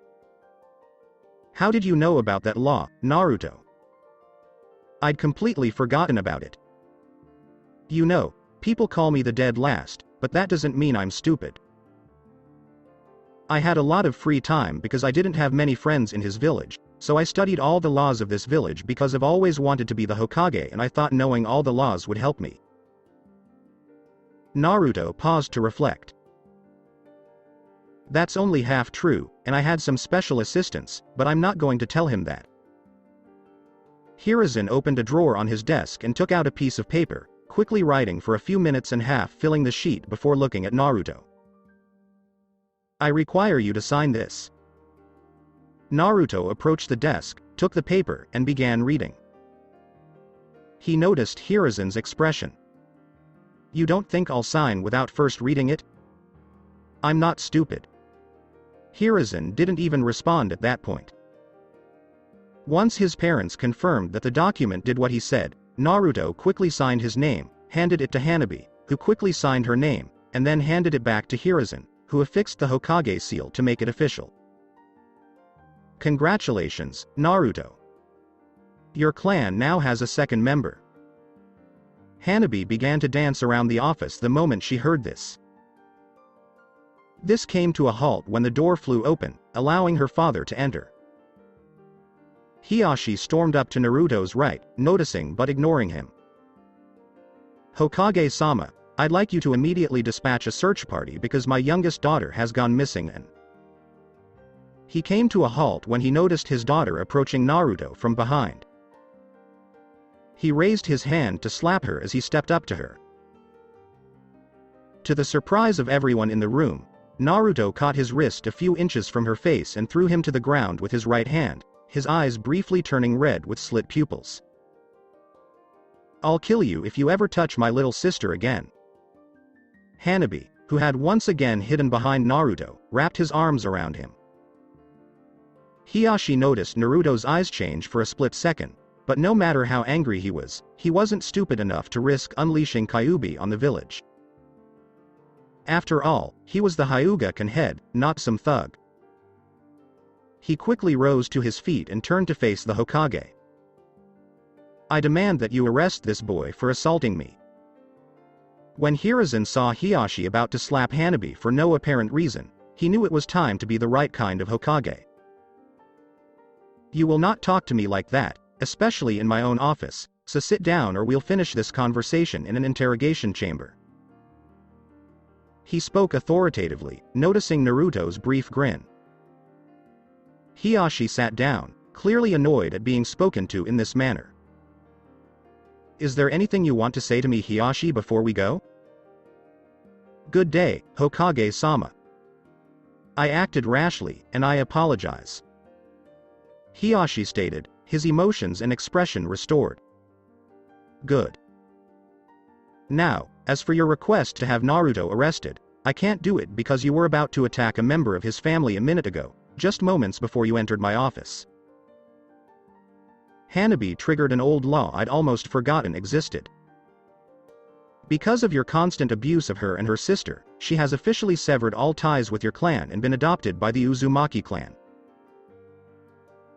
S2: "How did you know about that law, Naruto?" "I'd completely forgotten about it. You know, people call me the dead last, but that doesn't mean I'm stupid. I had a lot of free time because I didn't have many friends in his village, so I studied all the laws of this village because I've always wanted to be the Hokage and I thought knowing all the laws would help me." Naruto paused to reflect. "That's only half true, and I had some special assistance, but I'm not going to tell him that." Hiruzen opened a drawer on his desk and took out a piece of paper, quickly writing for a few minutes and filling the sheet before looking at Naruto. "I require you to sign this." Naruto approached the desk, took the paper, and began reading. He noticed Hiruzen's expression. "You don't think I'll sign without first reading it?" "I'm not stupid." Hiruzen didn't even respond at that point. Once his parents confirmed that the document did what he said, Naruto quickly signed his name, handed it to Hanabi, who quickly signed her name, and then handed it back to Hiruzen, who affixed the Hokage seal to make it official. "Congratulations, Naruto. Your clan now has a second member." Hanabi began to dance around the office the moment she heard this. This came to a halt when the door flew open, allowing her father to enter. Hiyashi stormed up to Naruto's right, noticing but ignoring him. "Hokage-sama, I'd like you to immediately dispatch a search party because my youngest daughter has gone missing." And he came to a halt when he noticed his daughter approaching Naruto from behind. He raised his hand to slap her as he stepped up to her. To the surprise of everyone in the room, Naruto caught his wrist a few inches from her face and threw him to the ground with his right hand, his eyes briefly turning red with slit pupils. "I'll kill you if you ever touch my little sister again." Hanabi, who had once again hidden behind Naruto, wrapped his arms around him. Hiyashi noticed Naruto's eyes change for a split second, but no matter how angry he wasn't stupid enough to risk unleashing Kyuubi on the village. After all, he was the Hyuga clan head, not some thug. He quickly rose to his feet and turned to face the Hokage. "I demand that you arrest this boy for assaulting me." When Hiruzen saw Hiyashi about to slap Hanabi for no apparent reason, he knew it was time to be the right kind of Hokage. "You will not talk to me like that, especially in my own office, so sit down or we'll finish this conversation in an interrogation chamber." He spoke authoritatively, noticing Naruto's brief grin. Hiyashi sat down, clearly annoyed at being spoken to in this manner. "Is there anything you want to say to me, Hiyashi, before we go?" "Good day, Hokage-sama. I acted rashly, and I apologize," Hiyashi stated, his emotions and expression restored. "Good. Now, as for your request to have Naruto arrested, I can't do it because you were about to attack a member of his family a minute ago, just moments before you entered my office." Hanabi triggered an old law I'd almost forgotten existed. "Because of your constant abuse of her and her sister, she has officially severed all ties with your clan and been adopted by the Uzumaki clan.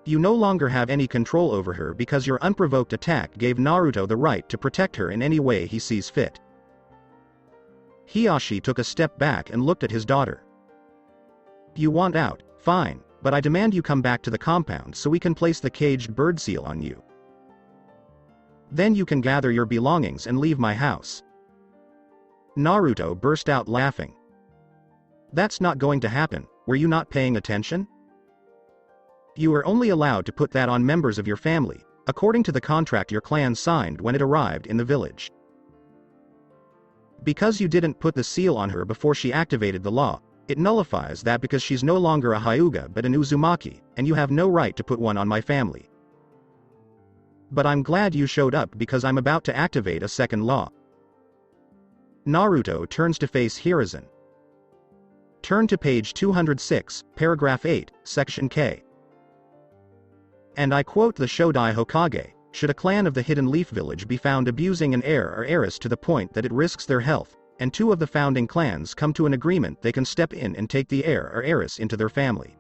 S2: You no longer have any control over her because your unprovoked attack gave Naruto the right to protect her in any way he sees fit." Hiyashi took a step back and looked at his daughter. You want out, fine, but I demand you come back to the compound so we can place the caged bird seal on you. Then you can gather your belongings and leave my house. Naruto burst out laughing. That's not going to happen, were you not paying attention? You are only allowed to put that on members of your family, according to the contract your clan signed when it arrived in the village. Because you didn't put the seal on her before she activated the law, it nullifies that because she's no longer a Hyuga but an Uzumaki, and you have no right to put one on my family. But I'm glad you showed up because I'm about to activate a second law. Naruto turns to face Hiruzen. Turn to page 206, paragraph 8, section K. And I quote the Shodai Hokage, should a clan of the Hidden Leaf Village be found abusing an heir or heiress to the point that it risks their health, and two of the founding clans come to an agreement, they can step in and take the heir or heiress into their family.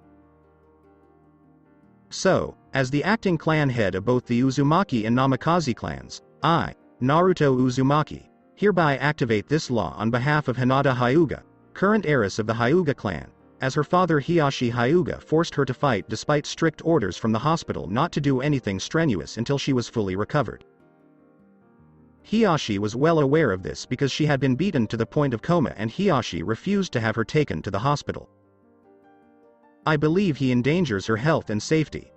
S2: So, as the acting clan head of both the Uzumaki and Namikaze clans, I, Naruto Uzumaki, hereby activate this law on behalf of Hinata Hyuga, current heiress of the Hyuga clan, as her father Hiyashi Hyuga forced her to fight despite strict orders from the hospital not to do anything strenuous until she was fully recovered. Hiyashi was well aware of this because she had been beaten to the point of coma and Hiyashi refused to have her taken to the hospital. I believe he endangers her health and safety.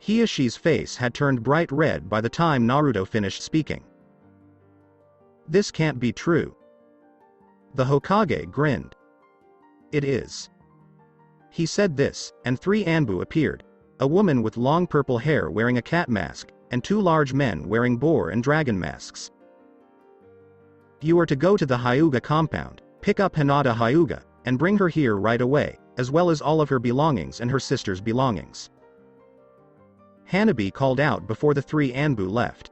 S2: Hiyashi's face had turned bright red by the time Naruto finished speaking. This can't be true. The Hokage grinned. It is. He said this, and three Anbu appeared, a woman with long purple hair wearing a cat mask, and two large men wearing boar and dragon masks. You are to go to the Hyuga compound, pick up Hinata Hyuga, and bring her here right away, as well as all of her belongings and her sister's belongings. Hanabi called out before the three Anbu left.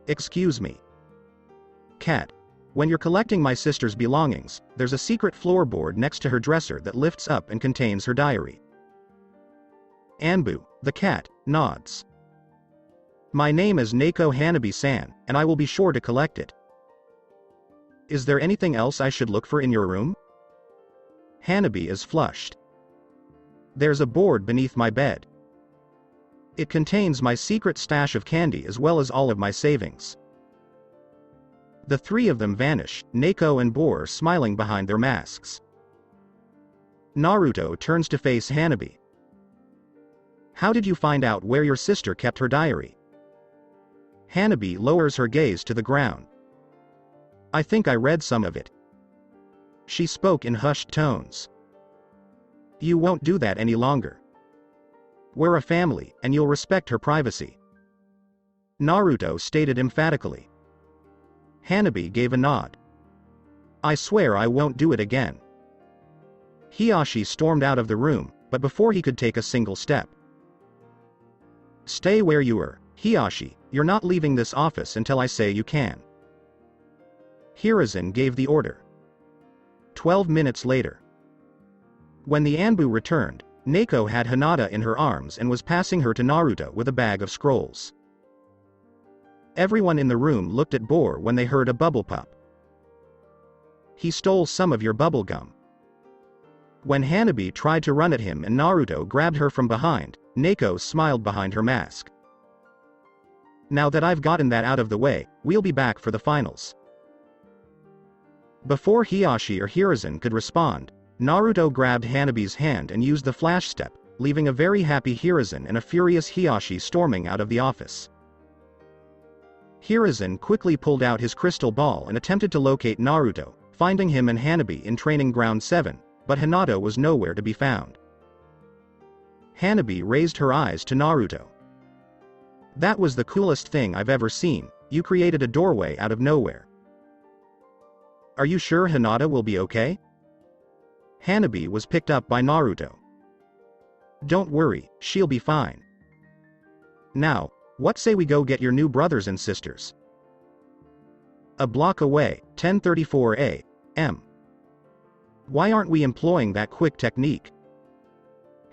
S2: Excuse me. Cat. When you're collecting my sister's belongings, there's a secret floorboard next to her dresser that lifts up and contains her diary. Anbu, the cat, nods. My name is Nako Hanabi-san, and I will be sure to collect it. Is there anything else I should look for in your room? Hanabi is flushed. There's a board beneath my bed. It contains my secret stash of candy as well as all of my savings. The three of them vanish, Nako and Boar smiling behind their masks. Naruto turns to face Hanabi. How did you find out where your sister kept her diary? Hanabi lowers her gaze to the ground. I think I read some of it. She spoke in hushed tones. You won't do that any longer. We're a family, and you'll respect her privacy. Naruto stated emphatically. Hanabi gave a nod. I swear I won't do it again. Hiyashi stormed out of the room, but before he could take a single step. Stay where you are, Hiyashi, you're not leaving this office until I say you can. Hiruzen gave the order. 12 minutes later. When the Anbu returned, Nako had Hinata in her arms and was passing her to Naruto with a bag of scrolls. Everyone in the room looked at Boar when they heard a bubble pop. He stole some of your bubble gum. When Hanabi tried to run at him and Naruto grabbed her from behind, Nako smiled behind her mask. Now that I've gotten that out of the way, we'll be back for the finals. Before Hiyashi or Hiruzen could respond, Naruto grabbed Hanabi's hand and used the flash step, leaving a very happy Hiruzen and a furious Hiyashi storming out of the office. Hiruzen quickly pulled out his crystal ball and attempted to locate Naruto, finding him and Hanabi in Training Ground 7, but Hinata was nowhere to be found. Hanabi raised her eyes to Naruto. That was the coolest thing I've ever seen, you created a doorway out of nowhere. Are you sure Hinata will be okay? Hanabi was picked up by Naruto. Don't worry, she'll be fine. Now, what say we go get your new brothers and sisters? A block away, 10:34 a.m. Why aren't we employing that quick technique?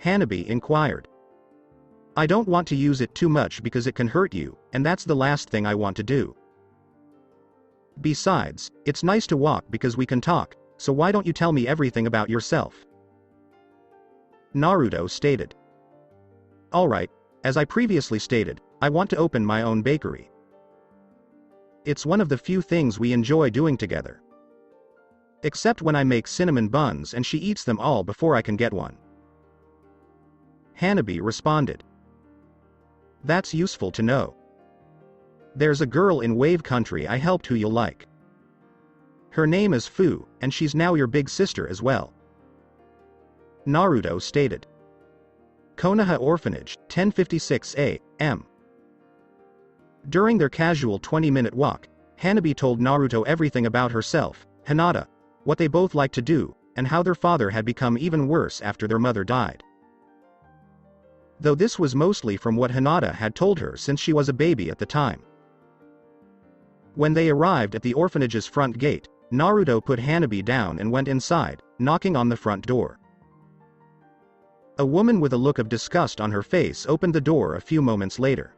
S2: Hanabi inquired. I don't want to use it too much because it can hurt you, and that's the last thing I want to do. Besides, it's nice to walk because we can talk, so why don't you tell me everything about yourself? Naruto stated. Alright, as I previously stated, I want to open my own bakery. It's one of the few things we enjoy doing together. Except when I make cinnamon buns and she eats them all before I can get one. Hanabi responded. That's useful to know. There's a girl in Wave Country I helped who you'll like. Her name is Fu, and she's now your big sister as well. Naruto stated. Konoha Orphanage, 10:56 a.m. During their casual 20-minute walk, Hanabi told Naruto everything about herself, Hinata, what they both liked to do, and how their father had become even worse after their mother died. Though this was mostly from what Hinata had told her since she was a baby at the time. When they arrived at the orphanage's front gate, Naruto put Hanabi down and went inside, knocking on the front door. A woman with a look of disgust on her face opened the door a few moments later.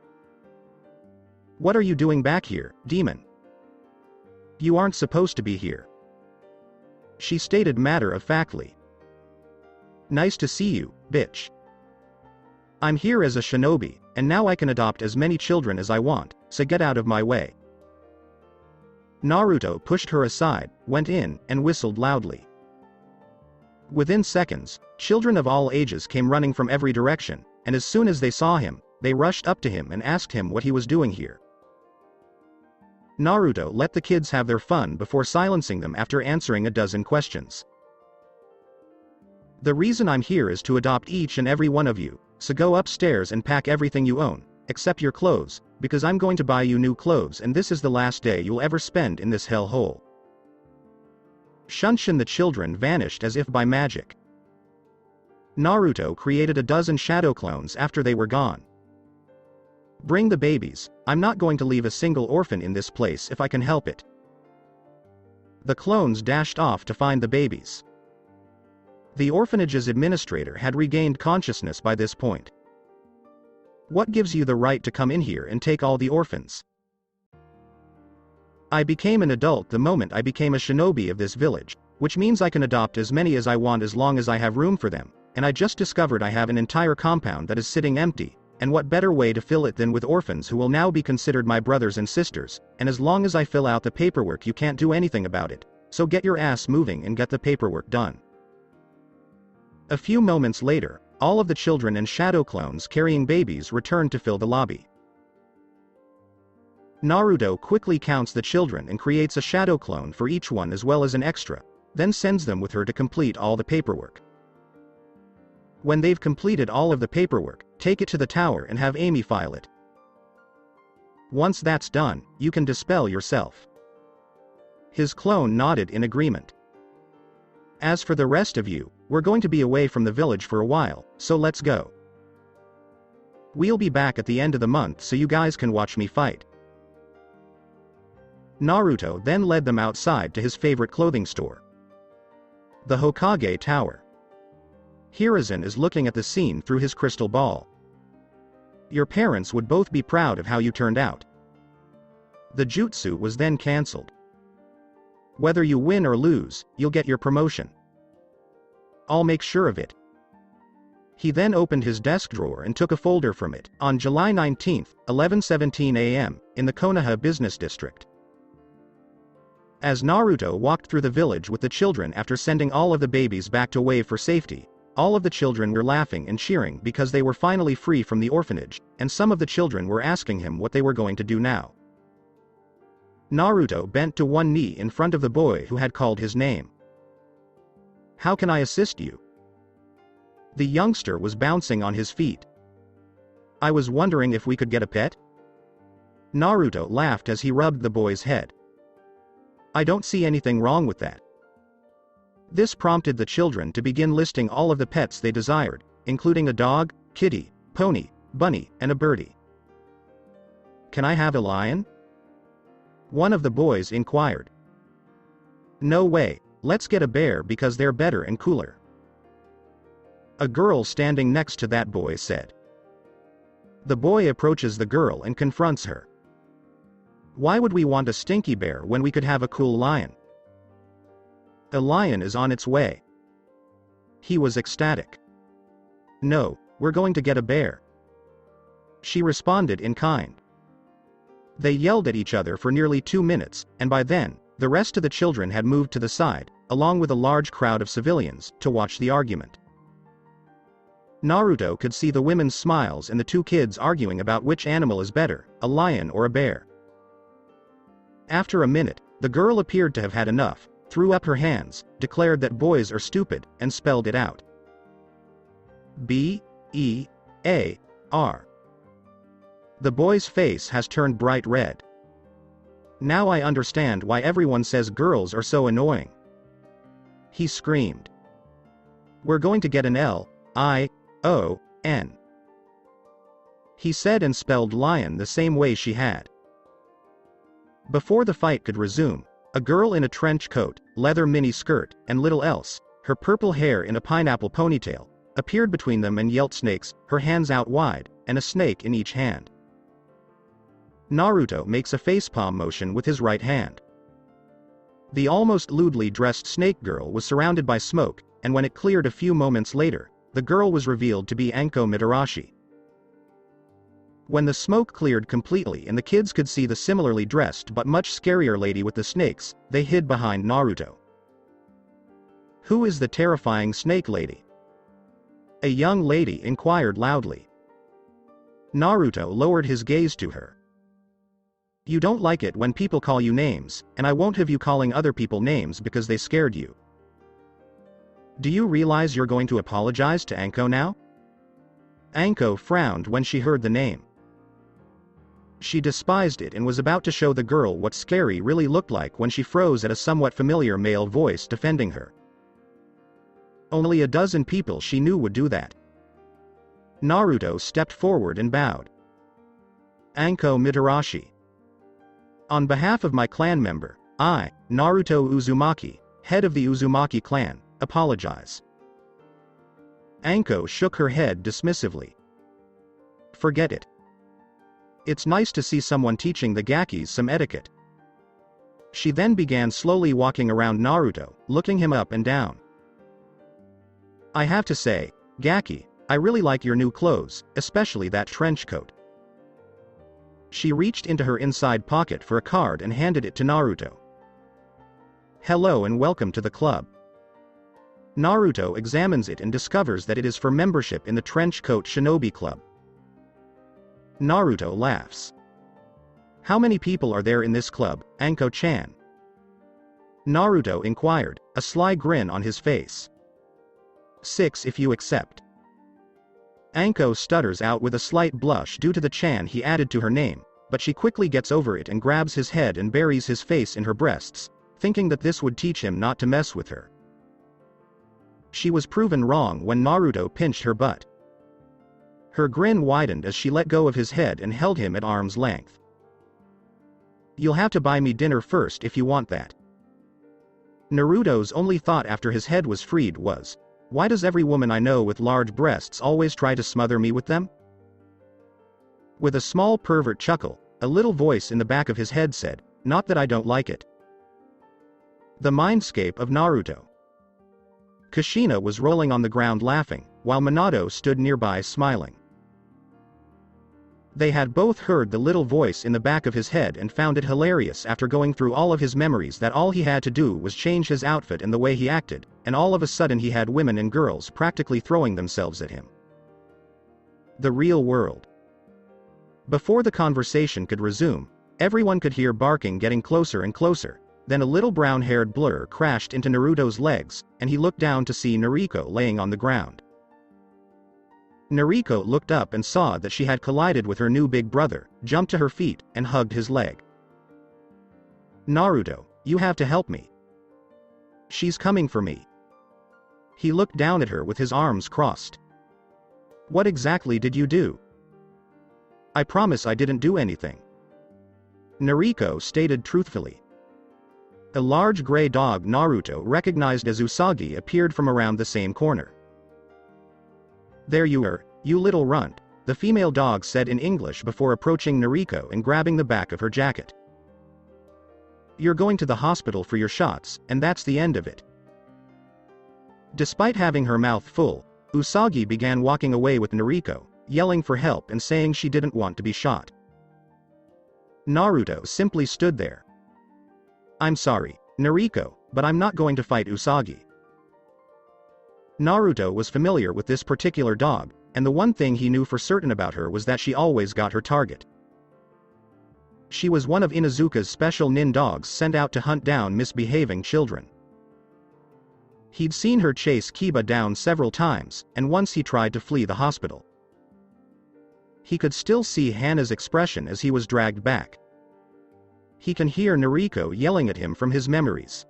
S2: What are you doing back here, demon? You aren't supposed to be here. She stated matter-of-factly. Nice to see you, bitch. I'm here as a shinobi, and now I can adopt as many children as I want, so get out of my way. Naruto pushed her aside, went in, and whistled loudly. Within seconds, children of all ages came running from every direction, and as soon as they saw him, they rushed up to him and asked him what he was doing here. Naruto let the kids have their fun before silencing them after answering a dozen questions. The reason I'm here is to adopt each and every one of you, so go upstairs and pack everything you own, except your clothes, because I'm going to buy you new clothes and this is the last day you'll ever spend in this hellhole. Shunshin the children vanished as if by magic. Naruto created a dozen shadow clones after they were gone. Bring the babies, I'm not going to leave a single orphan in this place if I can help it. The clones dashed off to find the babies. The orphanage's administrator had regained consciousness by this point. What gives you the right to come in here and take all the orphans? I became an adult the moment I became a shinobi of this village, which means I can adopt as many as I want as long as I have room for them, and I just discovered I have an entire compound that is sitting empty, and what better way to fill it than with orphans who will now be considered my brothers and sisters, and as long as I fill out the paperwork you can't do anything about it, so get your ass moving and get the paperwork done. A few moments later, all of the children and shadow clones carrying babies returned to fill the lobby. Naruto quickly counts the children and creates a shadow clone for each one as well as an extra, then sends them with her to complete all the paperwork. When they've completed all of the paperwork, take it to the tower and have Amy file it. Once that's done, you can dispel yourself. His clone nodded in agreement. As for the rest of you, we're going to be away from the village for a while, so let's go. We'll be back at the end of the month so you guys can watch me fight. Naruto then led them outside to his favorite clothing store. The Hokage Tower. Hiruzen is looking at the scene through his crystal ball. Your parents would both be proud of how you turned out. The jutsu was then cancelled. Whether you win or lose, you'll get your promotion. I'll make sure of it. He then opened his desk drawer and took a folder from it, on July 19, 11:17 a.m., in the Konoha business district. As Naruto walked through the village with the children after sending all of the babies back to Wave for safety, all of the children were laughing and cheering because they were finally free from the orphanage, and some of the children were asking him what they were going to do now. Naruto bent to one knee in front of the boy who had called his name. How can I assist you? The youngster was bouncing on his feet. I was wondering if we could get a pet? Naruto laughed as he rubbed the boy's head. I don't see anything wrong with that. This prompted the children to begin listing all of the pets they desired, including a dog, kitty, pony, bunny, and a birdie. Can I have a lion? One of the boys inquired. No way, let's get a bear because they're better and cooler. A girl standing next to that boy said. The boy approaches the girl and confronts her. Why would we want a stinky bear when we could have a cool lion? A lion is on its way. He was ecstatic. "No, we're going to get a bear," she responded in kind. They yelled at each other for nearly 2 minutes, and by then, the rest of the children had moved to the side, along with a large crowd of civilians, to watch the argument. Naruto could see the women's smiles and the two kids arguing about which animal is better, a lion or a bear. After a minute, the girl appeared to have had enough, threw up her hands, declared that boys are stupid, and spelled it out. B-E-A-R. The boy's face has turned bright red. "Now I understand why everyone says girls are so annoying," he screamed. "We're going to get an L-I-O-N," he said, and spelled lion the same way she had. Before the fight could resume, a girl in a trench coat, leather mini skirt, and little else, her purple hair in a pineapple ponytail, appeared between them and yelled snakes, her hands out wide, and a snake in each hand. Naruto makes a facepalm motion with his right hand. The almost lewdly dressed snake girl was surrounded by smoke, and when it cleared a few moments later, the girl was revealed to be Anko Mitarashi. When the smoke cleared completely and the kids could see the similarly dressed but much scarier lady with the snakes, they hid behind Naruto. "Who is the terrifying snake lady?" a young lady inquired loudly. Naruto lowered his gaze to her. "You don't like it when people call you names, and I won't have you calling other people names because they scared you. Do you realize you're going to apologize to Anko now?" Anko frowned when she heard the name. She despised it and was about to show the girl what scary really looked like when she froze at a somewhat familiar male voice defending her. Only a dozen people she knew would do that. Naruto stepped forward and bowed. "Anko Mitarashi. On behalf of my clan member, I, Naruto Uzumaki, head of the Uzumaki clan, apologize." Anko shook her head dismissively. "Forget it. It's nice to see someone teaching the Gakis some etiquette." She then began slowly walking around Naruto, looking him up and down. "I have to say, Gaki, I really like your new clothes, especially that trench coat." She reached into her inside pocket for a card and handed it to Naruto. "Hello and welcome to the club." Naruto examines it and discovers that it is for membership in the Trench Coat Shinobi Club. Naruto laughs. "How many people are there in this club, Anko-chan?" Naruto inquired, a sly grin on his face. "6 if you accept." Anko stutters out with a slight blush due to the chan he added to her name, but she quickly gets over it and grabs his head and buries his face in her breasts, thinking that this would teach him not to mess with her. She was proven wrong when Naruto pinched her butt. Her grin widened as she let go of his head and held him at arm's length. "You'll have to buy me dinner first if you want that." Naruto's only thought after his head was freed was, why does every woman I know with large breasts always try to smother me with them? With a small pervert chuckle, a little voice in the back of his head said, "Not that I don't like it." The mindscape of Naruto. Kushina was rolling on the ground laughing, while Minato stood nearby smiling. They had both heard the little voice in the back of his head and found it hilarious after going through all of his memories that all he had to do was change his outfit and the way he acted, and all of a sudden he had women and girls practically throwing themselves at him. The real world. Before the conversation could resume, everyone could hear barking getting closer and closer, then a little brown-haired blur crashed into Naruto's legs, and he looked down to see Nariko laying on the ground. Nariko looked up and saw that she had collided with her new big brother, jumped to her feet, and hugged his leg. "Naruto, you have to help me. She's coming for me." He looked down at her with his arms crossed. "What exactly did you do?" "I promise I didn't do anything," Nariko stated truthfully. A large gray dog Naruto recognized as Usagi appeared from around the same corner. "There you are, you little runt," the female dog said in English before approaching Nariko and grabbing the back of her jacket. "You're going to the hospital for your shots, and that's the end of it." Despite having her mouth full, Usagi began walking away with Nariko, yelling for help and saying she didn't want to be shot. Naruto simply stood there. "I'm sorry, Nariko, but I'm not going to fight Usagi." Naruto was familiar with this particular dog, and the one thing he knew for certain about her was that she always got her target. She was one of Inuzuka's special nin dogs sent out to hunt down misbehaving children. He'd seen her chase Kiba down several times, and once he tried to flee the hospital. He could still see Hana's expression as he was dragged back. He can hear Nariko yelling at him from his memories.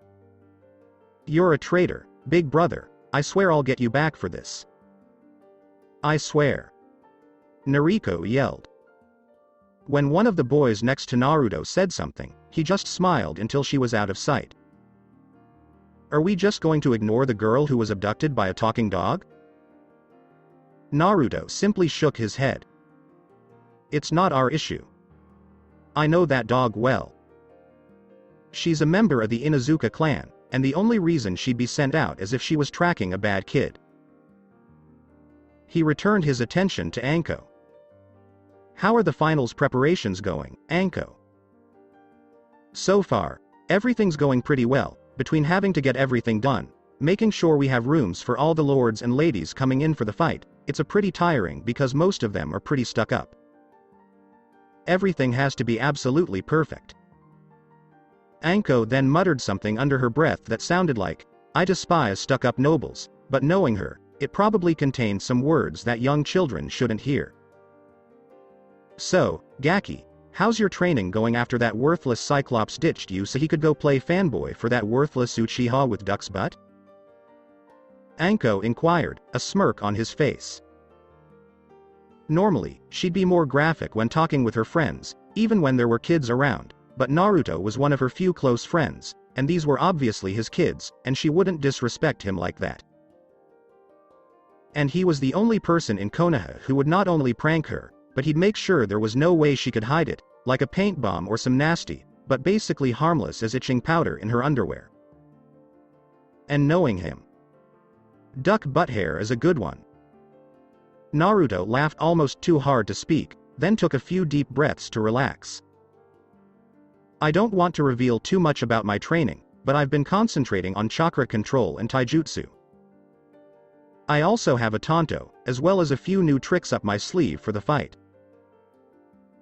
S2: "You're a traitor, big brother. I swear I'll get you back for this. I swear," Nariko yelled. When one of the boys next to Naruto said something, he just smiled until she was out of sight. "Are we just going to ignore the girl who was abducted by a talking dog?" Naruto simply shook his head. "It's not our issue. I know that dog well. She's a member of the Inuzuka clan, and the only reason she'd be sent out is if she was tracking a bad kid." He returned his attention to Anko. "How are the finals preparations going, Anko?" "So far, everything's going pretty well, between having to get everything done, making sure we have rooms for all the lords and ladies coming in for the fight. It's a pretty tiring because most of them are pretty stuck up. Everything has to be absolutely perfect." Anko then muttered something under her breath that sounded like, "I despise stuck-up nobles," but knowing her, it probably contained some words that young children shouldn't hear. "So, Gaki, how's your training going after that worthless Cyclops ditched you so he could go play fanboy for that worthless Uchiha with Duck's butt?" Anko inquired, a smirk on his face. Normally, she'd be more graphic when talking with her friends, even when there were kids around, but Naruto was one of her few close friends, and these were obviously his kids, and she wouldn't disrespect him like that. And he was the only person in Konoha who would not only prank her, but he'd make sure there was no way she could hide it, like a paint bomb or some nasty, but basically harmless as itching powder in her underwear. And knowing him, duck butt hair is a good one. Naruto laughed almost too hard to speak, then took a few deep breaths to relax. "I don't want to reveal too much about my training, but I've been concentrating on chakra control and taijutsu. I also have a tanto, as well as a few new tricks up my sleeve for the fight."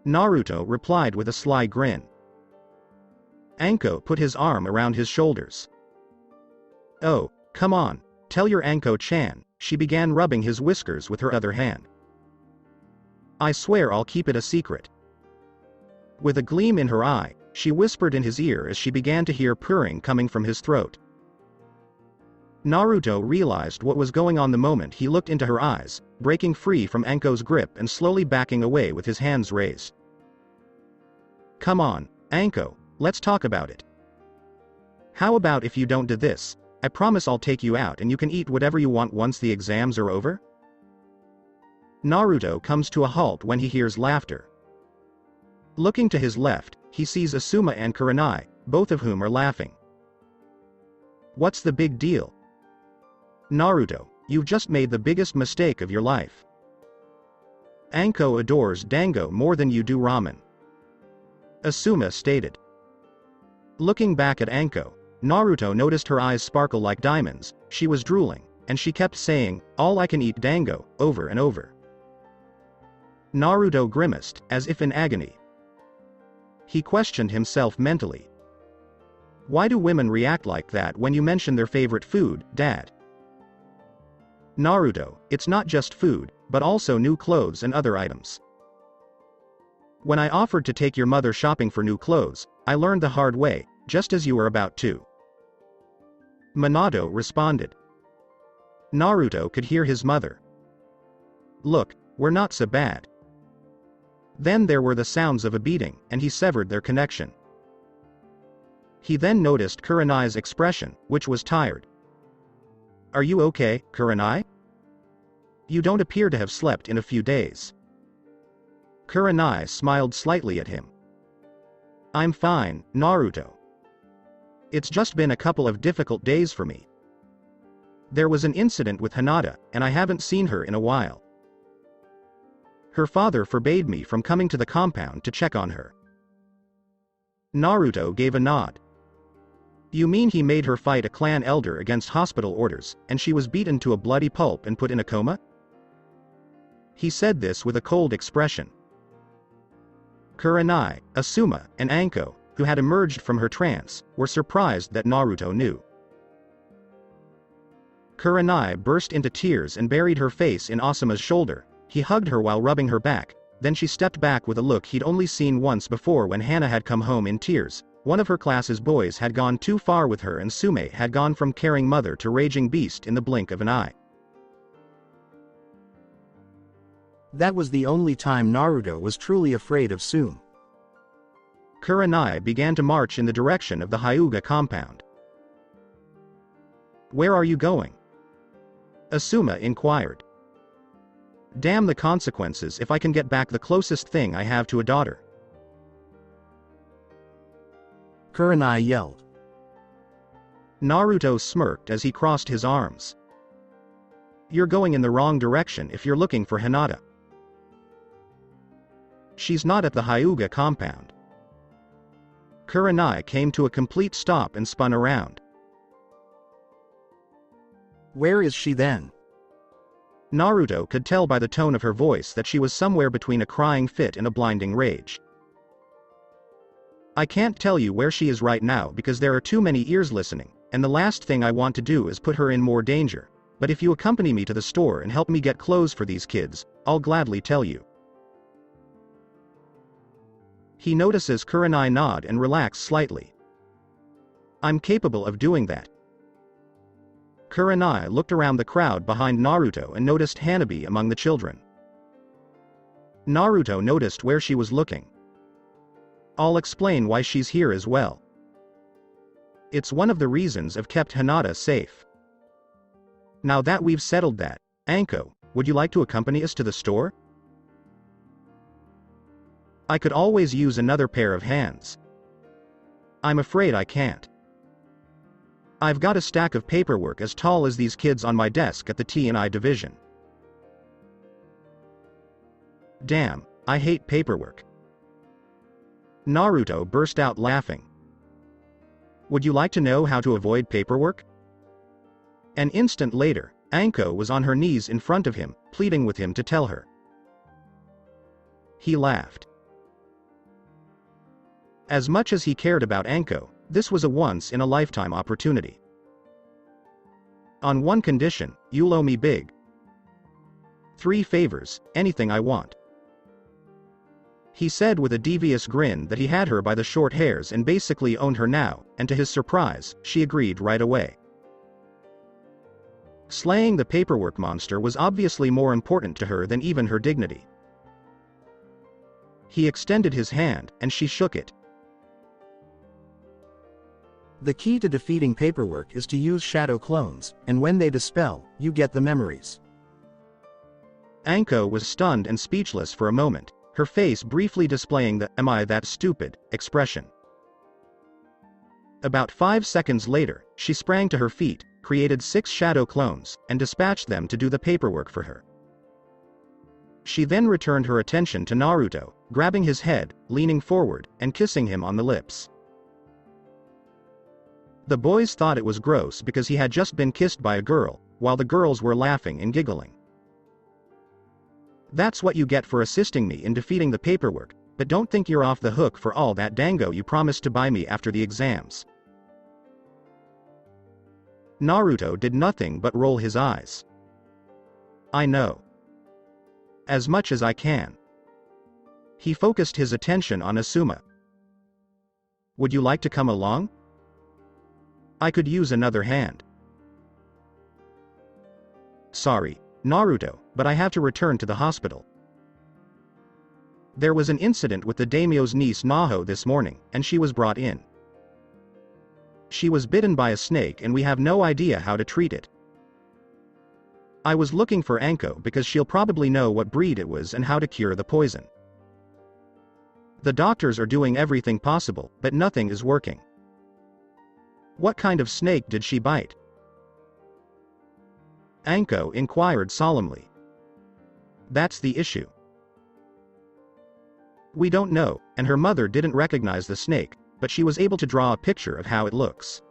S2: Naruto replied with a sly grin. Anko put his arm around his shoulders. "Oh, come on, tell your Anko-chan," she began rubbing his whiskers with her other hand. "I swear I'll keep it a secret." With a gleam in her eye, she whispered in his ear as she began to hear purring coming from his throat. Naruto realized what was going on the moment he looked into her eyes, breaking free from Anko's grip and slowly backing away with his hands raised. "Come on, Anko, let's talk about it. How about if you don't do this, I promise I'll take you out and you can eat whatever you want once the exams are over?" Naruto comes to a halt when he hears laughter. Looking to his left, he sees Asuma and Kurenai, both of whom are laughing. "What's the big deal? Naruto, you've just made the biggest mistake of your life. Anko adores dango more than you do ramen," Asuma stated. Looking back at Anko, Naruto noticed her eyes sparkle like diamonds. She was drooling, and she kept saying, "All I can eat dango," over and over. Naruto grimaced, as if in agony. He questioned himself mentally. "Why do women react like that when you mention their favorite food, Dad?" "Naruto, it's not just food, but also new clothes and other items. When I offered to take your mother shopping for new clothes, I learned the hard way, just as you were about to." Minato responded. Naruto could hear his mother. "Look, we're not so bad." Then there were the sounds of a beating, and he severed their connection. He then noticed Kurenai's expression, which was tired. "Are you okay, Kurenai? You don't appear to have slept in a few days." Kurenai smiled slightly at him. "I'm fine, Naruto. It's just been a couple of difficult days for me." There was an incident with Hinata, and I haven't seen her in a while. Her father forbade me from coming to the compound to check on her. Naruto gave a nod. You mean he made her fight a clan elder against hospital orders, and she was beaten to a bloody pulp and put in a coma? He said this with a cold expression. Kurenai, Asuma, and Anko, who had emerged from her trance, were surprised that Naruto knew. Kurenai burst into tears and buried her face in Asuma's shoulder. He hugged her while rubbing her back, then she stepped back with a look he'd only seen once before when Hana had come home in tears. One of her class's boys had gone too far with her and Sume had gone from caring mother to raging beast in the blink of an eye.
S3: That was the only time Naruto was truly afraid of Sume.
S2: Kurenai began to march in the direction of the Hyuga compound. Where are you going? Asuma inquired. Damn the consequences if I can get back the closest thing I have to a daughter.
S3: Kurenai yelled.
S2: Naruto smirked as he crossed his arms. You're going in the wrong direction if you're looking for Hinata. She's not at the Hyuga compound. Kurenai came to a complete stop and spun around.
S3: Where is she then?
S2: Naruto could tell by the tone of her voice that she was somewhere between a crying fit and a blinding rage. I can't tell you where she is right now because there are too many ears listening, and the last thing I want to do is put her in more danger, but if you accompany me to the store and help me get clothes for these kids, I'll gladly tell you. He notices Kurenai nod and relax slightly. I'm capable of doing that. Kurenai looked around the crowd behind Naruto and noticed Hanabi among the children. Naruto noticed where she was looking. I'll explain why she's here as well. It's one of the reasons I've kept Hinata safe. Now that we've settled that, Anko, would you like to accompany us to the store? I could always use another pair of hands. I'm afraid I can't. I've got a stack of paperwork as tall as these kids on my desk at the T&I division. Damn, I hate paperwork. Naruto burst out laughing. Would you like to know how to avoid paperwork? An instant later, Anko was on her knees in front of him, pleading with him to tell her. He laughed. As much as he cared about Anko, this was a once-in-a-lifetime opportunity. On one condition, you'll owe me big. 3 favors, anything I want. He said with a devious grin that he had her by the short hairs and basically owned her now, and to his surprise, she agreed right away. Slaying the paperwork monster was obviously more important to her than even her dignity. He extended his hand, and she shook it.
S3: The key to defeating paperwork is to use shadow clones, and when they dispel, you get the memories.
S2: Anko was stunned and speechless for a moment, her face briefly displaying the "am I that stupid" expression. About 5 seconds later, she sprang to her feet, created 6 shadow clones, and dispatched them to do the paperwork for her. She then returned her attention to Naruto, grabbing his head, leaning forward, and kissing him on the lips. The boys thought it was gross because he had just been kissed by a girl, while the girls were laughing and giggling. That's what you get for assisting me in defeating the paperwork, but don't think you're off the hook for all that dango you promised to buy me after the exams. Naruto did nothing but roll his eyes. I know. As much as I can. He focused his attention on Asuma. Would you like to come along? I could use another hand. Sorry, Naruto, but I have to return to the hospital. There was an incident with the daimyo's niece Naho this morning, and she was brought in. She was bitten by a snake and we have no idea how to treat it. I was looking for Anko because she'll probably know what breed it was and how to cure the poison. The doctors are doing everything possible, but nothing is working. What kind of snake did she bite? Anko inquired solemnly. That's the issue. We don't know, and her mother didn't recognize the snake, but she was able to draw a picture of how it looks.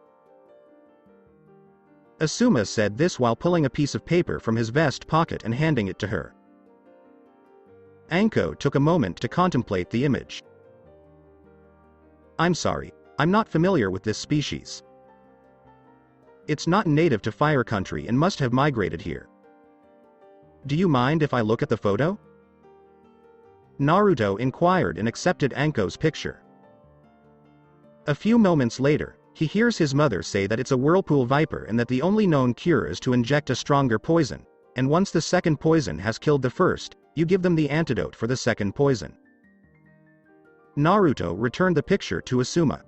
S2: Asuma said this while pulling a piece of paper from his vest pocket and handing it to her. Anko took a moment to contemplate the image. I'm sorry, I'm not familiar with this species. It's not native to Fire Country and must have migrated here. Do you mind if I look at the photo? Naruto inquired and accepted Anko's picture. A few moments later, he hears his mother say that it's a whirlpool viper and that the only known cure is to inject a stronger poison, and once the second poison has killed the first, you give them the antidote for the second poison. Naruto returned the picture to Asuma.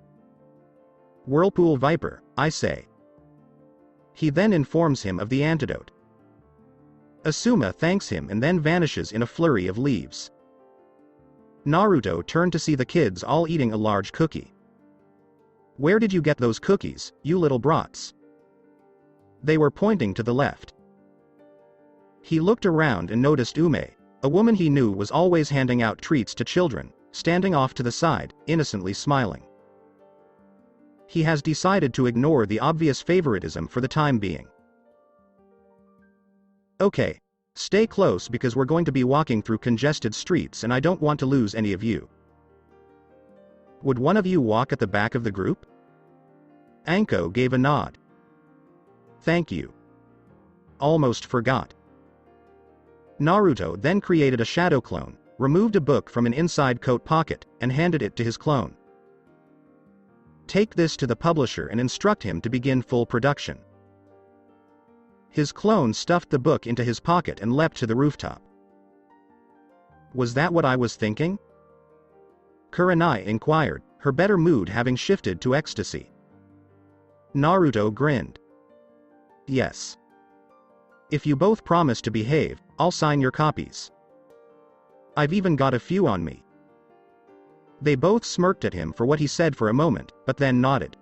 S2: Whirlpool viper, I say. He then informs him of the antidote. Asuma thanks him and then vanishes in a flurry of leaves. Naruto turned to see the kids all eating a large cookie. Where did you get those cookies, you little brats? They were pointing to the left. He looked around and noticed Ume, a woman he knew was always handing out treats to children, standing off to the side, innocently smiling. He has decided to ignore the obvious favoritism for the time being. Okay, stay close because we're going to be walking through congested streets and I don't want to lose any of you. Would one of you walk at the back of the group? Anko gave a nod. Thank you. Almost forgot. Naruto then created a shadow clone, removed a book from an inside coat pocket, and handed it to his clone. Take this to the publisher and instruct him to begin full production. His clone stuffed the book into his pocket and leapt to the rooftop. Was that what I was thinking? Kurenai inquired, her better mood having shifted to ecstasy. Naruto grinned. Yes. If you both promise to behave, I'll sign your copies. I've even got a few on me. They both smirked at him for what he said for a moment, but then nodded.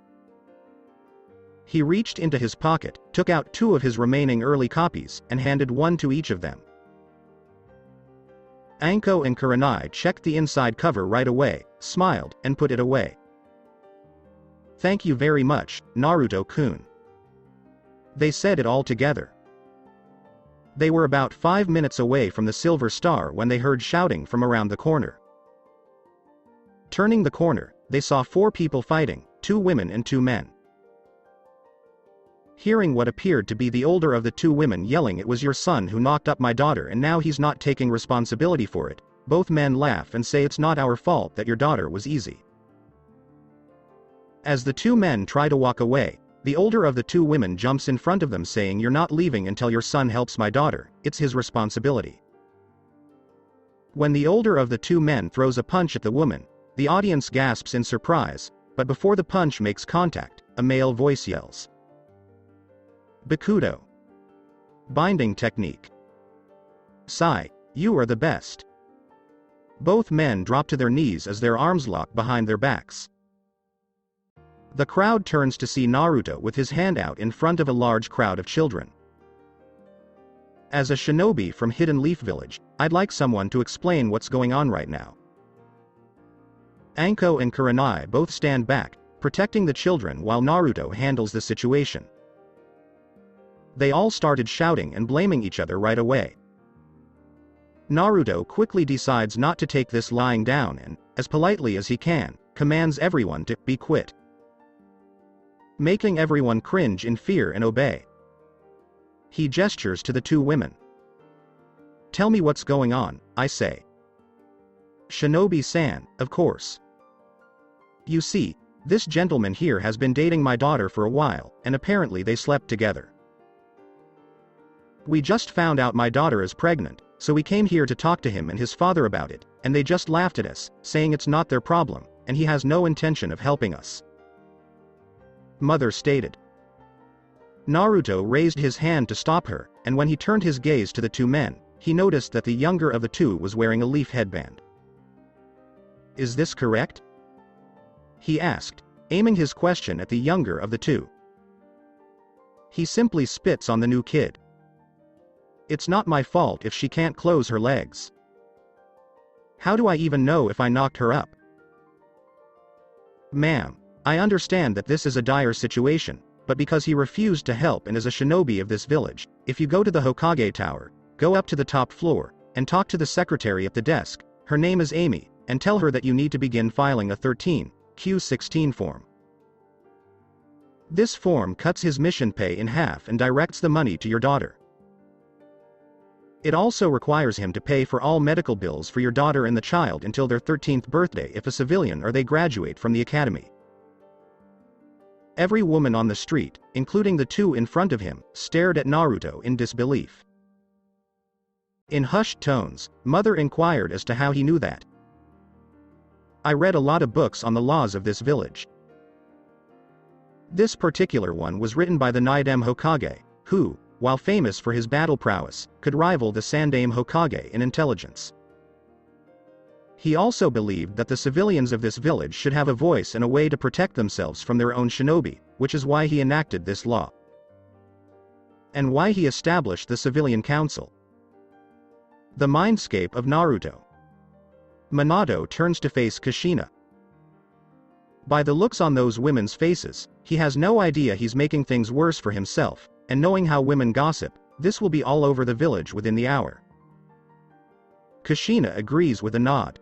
S2: He reached into his pocket, took out 2 of his remaining early copies, and handed one to each of them. Anko and Kurenai checked the inside cover right away, smiled, and put it away. Thank you very much, Naruto-kun. They said it all together. They were about 5 minutes away from the Silver Star when they heard shouting from around the corner. Turning the corner, they saw 4 people fighting, 2 women and 2 men. Hearing what appeared to be the older of the 2 women yelling it was your son who knocked up my daughter and now he's not taking responsibility for it, both men laugh and say it's not our fault that your daughter was easy. As the 2 men try to walk away, the older of the 2 women jumps in front of them saying you're not leaving until your son helps my daughter, it's his responsibility. When the older of the 2 men throws a punch at the woman, the audience gasps in surprise, but before the punch makes contact, a male voice yells. Bakudo. Binding technique. Sai, you are the best. Both men drop to their knees as their arms lock behind their backs. The crowd turns to see Naruto with his hand out in front of a large crowd of children. As a shinobi from Hidden Leaf Village, I'd like someone to explain what's going on right now. Anko and Kurenai both stand back, protecting the children while Naruto handles the situation. They all started shouting and blaming each other right away. Naruto quickly decides not to take this lying down and, as politely as he can, commands everyone to be quiet, making everyone cringe in fear and obey. He gestures to the 2 women. Tell me what's going on, I say. Shinobi-san, of course. You see, this gentleman here has been dating my daughter for a while, and apparently they slept together. We just found out my daughter is pregnant, so we came here to talk to him and his father about it, and they just laughed at us, saying it's not their problem, and he has no intention of helping us. Mother stated. Naruto raised his hand to stop her, and when he turned his gaze to the 2 men, he noticed that the younger of the 2 was wearing a leaf headband. Is this correct? He asked, aiming his question at the younger of the 2. He simply spits on the new kid. It's not my fault if she can't close her legs. How do I even know if I knocked her up? Ma'am, I understand that this is a dire situation, but because he refused to help and is a shinobi of this village, if you go to the Hokage tower, go up to the top floor, and talk to the secretary at the desk, her name is Amy, and tell her that you need to begin filing a 13Q16 form. This form cuts his mission pay in half and directs the money to your daughter. It also requires him to pay for all medical bills for your daughter and the child until their 13th birthday if a civilian or they graduate from the academy. Every woman on the street, including the two in front of him, stared at Naruto in disbelief. In hushed tones, Mother inquired as to how he knew that. I read a lot of books on the laws of this village. This particular one was written by the Naidame Hokage, who, while famous for his battle prowess, could rival the Sandaime Hokage in intelligence. He also believed that the civilians of this village should have a voice and a way to protect themselves from their own shinobi, which is why he enacted this law. And why he established the Civilian Council. The mindscape of Naruto. Minato turns to face Kushina. By the looks on those women's faces, he has no idea he's making things worse for himself, and knowing how women gossip, this will be all over the village within the hour. Kushina agrees with a nod.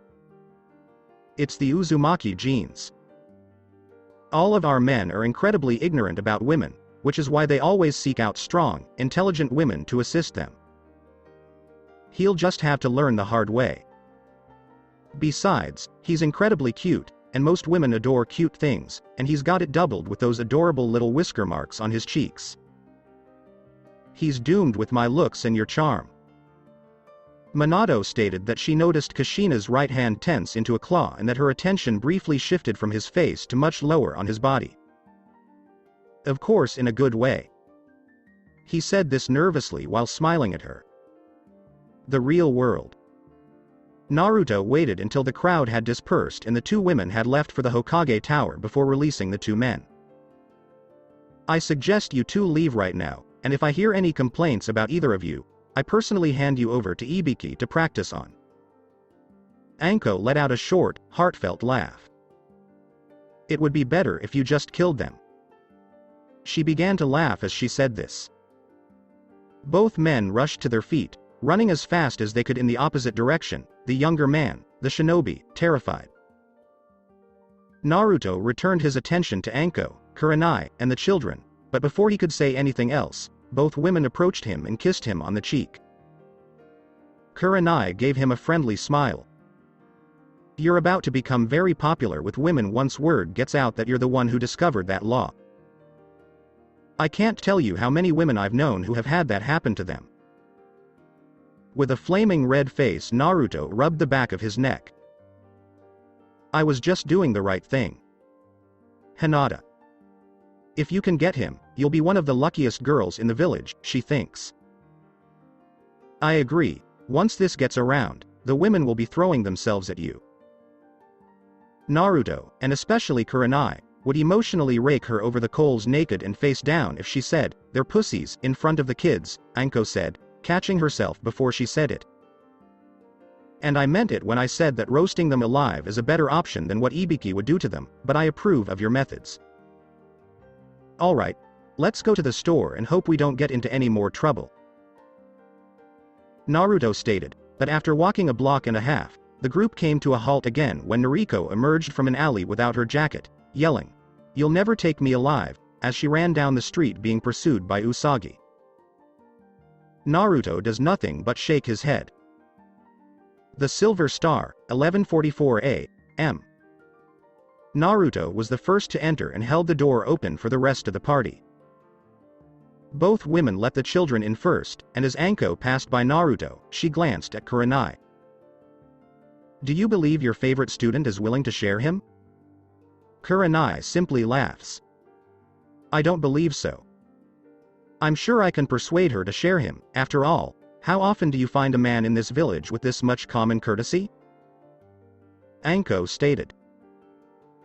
S2: It's the Uzumaki genes. All of our men are incredibly ignorant about women, which is why they always seek out strong, intelligent women to assist them. He'll just have to learn the hard way. Besides, he's incredibly cute, and most women adore cute things, and he's got it doubled with those adorable little whisker marks on his cheeks. He's doomed with my looks and your charm. Minato stated that she noticed Kushina's right hand tense into a claw and that her attention briefly shifted from his face to much lower on his body. Of course, in a good way. He said this nervously while smiling at her. The real world. Naruto waited until the crowd had dispersed and the two women had left for the Hokage tower before releasing the two men. I suggest you two leave right now, and if I hear any complaints about either of you, I personally hand you over to Ibiki to practice on. Anko let out a short, heartfelt laugh. It would be better if you just killed them. She began to laugh as she said this. Both men rushed to their feet, running as fast as they could in the opposite direction, the younger man, the shinobi, terrified. Naruto returned his attention to Anko, Kurenai, and the children, but before he could say anything else, both women approached him and kissed him on the cheek. Kurenai gave him a friendly smile. You're about to become very popular with women once word gets out that you're the one who discovered that law. I can't tell you how many women I've known who have had that happen to them. With a flaming red face, Naruto rubbed the back of his neck. I was just doing the right thing. Hinata. If you can get him, you'll be one of the luckiest girls in the village, she thinks. I agree, once this gets around, the women will be throwing themselves at you. Naruto, and especially Kurenai, would emotionally rake her over the coals naked and face down if she said, "They're pussies," in front of the kids, Anko said, catching herself before she said it. And I meant it when I said that roasting them alive is a better option than what Ibiki would do to them, but I approve of your methods. Alright, let's go to the store and hope we don't get into any more trouble. Naruto stated, but after walking a block and a half, the group came to a halt again when Noriko emerged from an alley without her jacket, yelling, "You'll never take me alive," as she ran down the street being pursued by Usagi. Naruto does nothing but shake his head. The Silver Star, 11:44 a.m. Naruto was the first to enter and held the door open for the rest of the party. Both women let the children in first, and as Anko passed by Naruto, she glanced at Kurenai. Do you believe your favorite student is willing to share him? Kurenai simply laughs. I don't believe so. I'm sure I can persuade her to share him. After all, how often do you find a man in this village with this much common courtesy? Anko stated.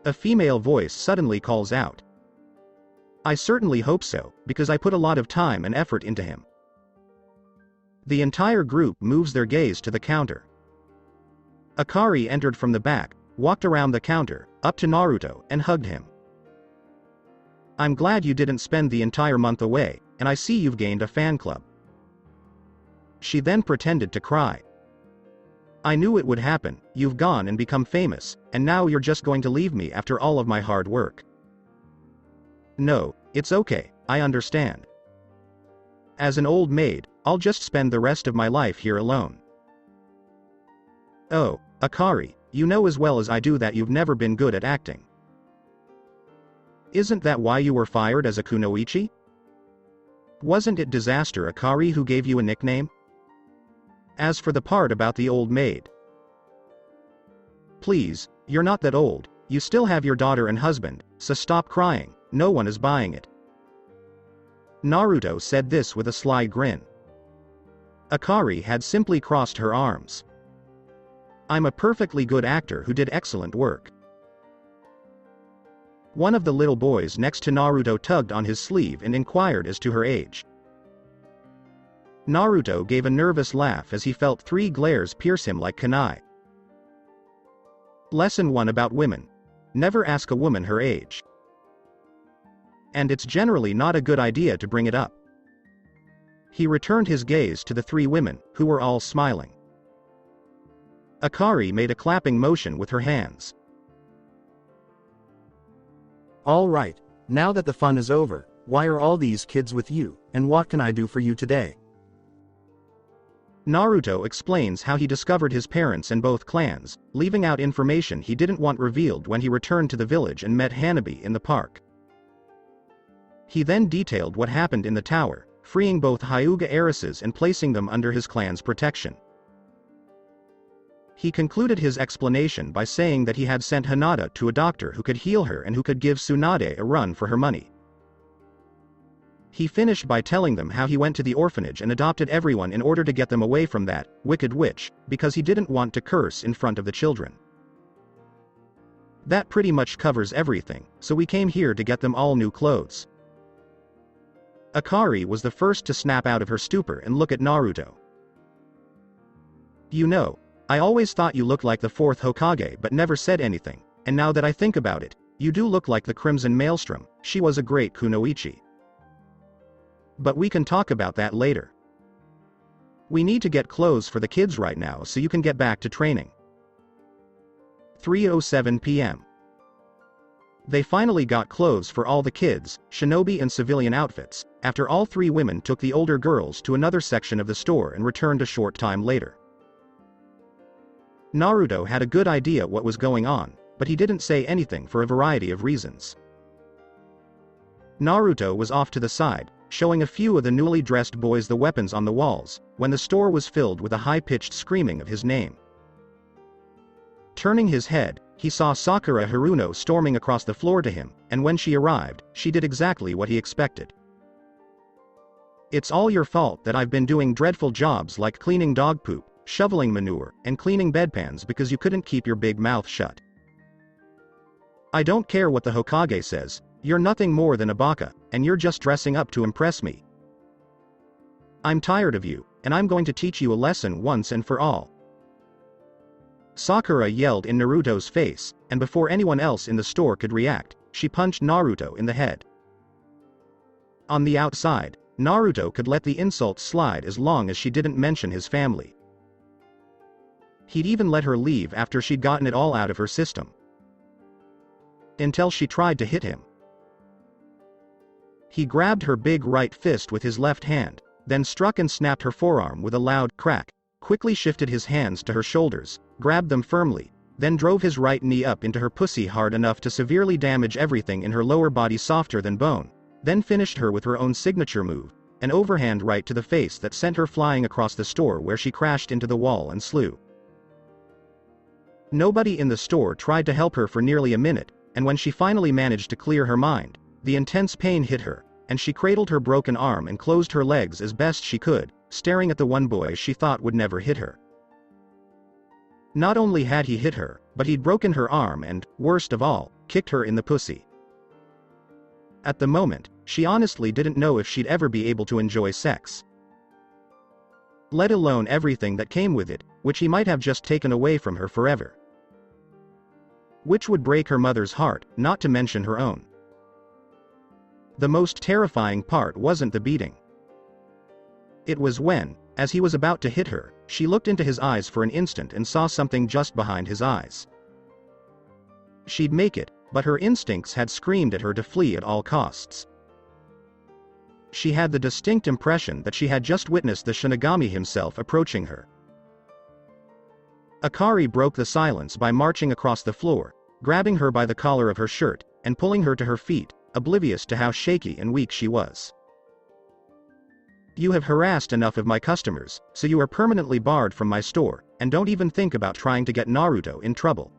S2: A female voice suddenly calls out. I certainly hope so, because I put a lot of time and effort into him. The entire group moves their gaze to the counter. Akari entered from the back, walked around the counter, up to Naruto, and hugged him. I'm glad you didn't spend the entire month away, and I see you've gained a fan club. She then pretended to cry. I knew it would happen, you've gone and become famous, and now you're just going to leave me after all of my hard work. No, it's okay, I understand. As an old maid, I'll just spend the rest of my life here alone. Oh, Akari, you know as well as I do that you've never been good at acting. Isn't that why you were fired as a kunoichi? Wasn't it Disaster Akari who gave you a nickname? As for the part about the old maid. Please, you're not that old, you still have your daughter and husband, so stop crying, no one is buying it. Naruto said this with a sly grin. Akari had simply crossed her arms. I'm a perfectly good actor who did excellent work. One of the little boys next to Naruto tugged on his sleeve and inquired as to her age. Naruto gave a nervous laugh as he felt 3 glares pierce him like kunai. Lesson 1 about women. Never ask a woman her age. And it's generally not a good idea to bring it up. He returned his gaze to the 3 women, who were all smiling. Akari made a clapping motion with her hands.
S3: All right, now that the fun is over, why are all these kids with you, and what can I do for you today?
S2: Naruto explains how he discovered his parents and both clans, leaving out information he didn't want revealed when he returned to the village and met Hanabi in the park. He then detailed what happened in the tower, freeing both Hyuga heiresses and placing them under his clan's protection. He concluded his explanation by saying that he had sent Hinata to a doctor who could heal her and who could give Tsunade a run for her money. He finished by telling them how he went to the orphanage and adopted everyone in order to get them away from that wicked witch, because he didn't want to curse in front of the children. That pretty much covers everything, so we came here to get them all new clothes. Akari was the first to snap out of her stupor and look at Naruto. You know, I always thought you looked like the 4th Hokage but never said anything, and now that I think about it, you do look like the Crimson Maelstrom. She was a great kunoichi. But we can talk about that later. We need to get clothes for the kids right now so you can get back to training. 3:07 p.m. They finally got clothes for all the kids, shinobi and civilian outfits, after all 3 women took the older girls to another section of the store and returned a short time later. Naruto had a good idea what was going on, but he didn't say anything for a variety of reasons. Naruto was off to the side, showing a few of the newly dressed boys the weapons on the walls, when the store was filled with a high-pitched screaming of his name. Turning his head, he saw Sakura Haruno storming across the floor to him, and when she arrived, she did exactly what he expected. It's all your fault that I've been doing dreadful jobs like cleaning dog poop, shoveling manure, and cleaning bedpans because you couldn't keep your big mouth shut. I don't care what the Hokage says, you're nothing more than a baka, and you're just dressing up to impress me. I'm tired of you, and I'm going to teach you a lesson once and for all. Sakura yelled in Naruto's face, and before anyone else in the store could react, she punched Naruto in the head. On the outside, Naruto could let the insult slide as long as she didn't mention his family. He'd even let her leave after she'd gotten it all out of her system. Until she tried to hit him. He grabbed her big right fist with his left hand, then struck and snapped her forearm with a loud crack, quickly shifted his hands to her shoulders, grabbed them firmly, then drove his right knee up into her pussy hard enough to severely damage everything in her lower body softer than bone, then finished her with her own signature move, an overhand right to the face that sent her flying across the store where she crashed into the wall and slew. Nobody in the store tried to help her for nearly a minute, and when she finally managed to clear her mind, the intense pain hit her, and she cradled her broken arm and closed her legs as best she could, staring at the one boy she thought would never hit her. Not only had he hit her, but he'd broken her arm and, worst of all, kicked her in the pussy. At the moment, she honestly didn't know if she'd ever be able to enjoy sex. let alone everything that came with it, which he might have just taken away from her forever. Which would break her mother's heart, not to mention her own. The most terrifying part wasn't the beating. It was when, as he was about to hit her, she looked into his eyes for an instant and saw something just behind his eyes. She'd make it, but her instincts had screamed at her to flee at all costs. She had the distinct impression that she had just witnessed the Shinigami himself approaching her. Akari broke the silence by marching across the floor, grabbing her by the collar of her shirt, and pulling her to her feet, oblivious to how shaky and weak she was. You have harassed enough of my customers, so you are permanently barred from my store, and don't even think about trying to get Naruto in trouble.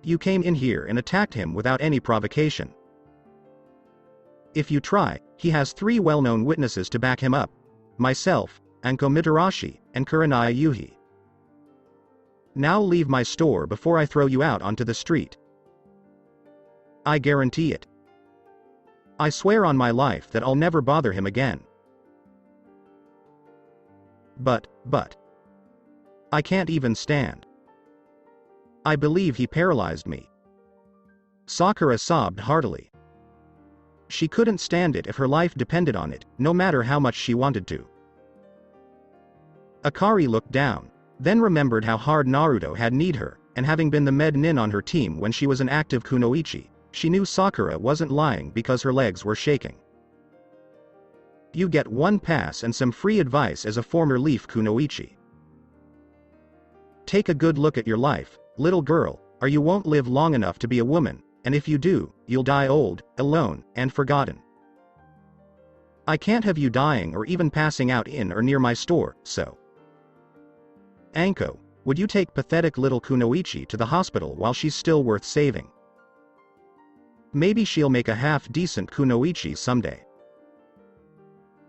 S2: You came in here and attacked him without any provocation. If you try, he has 3 well-known witnesses to back him up: myself, Anko Mitarashi, and Kurenai Yuhi. Now leave my store before I throw you out onto the street. I guarantee it. I swear on my life that I'll never bother him again. But, I can't even stand. I believe he paralyzed me. Sakura sobbed heartily. She couldn't stand it if her life depended on it, no matter how much she wanted to. Akari looked down, then remembered how hard Naruto had kneed her, and having been the med nin on her team when she was an active kunoichi, she knew Sakura wasn't lying because her legs were shaking. You get 1 pass and some free advice as a former Leaf kunoichi. Take a good look at your life, little girl, or you won't live long enough to be a woman, and if you do, you'll die old, alone, and forgotten. I can't have you dying or even passing out in or near my store, so. Anko, would you take pathetic little kunoichi to the hospital while she's still worth saving? Maybe she'll make a half-decent kunoichi someday.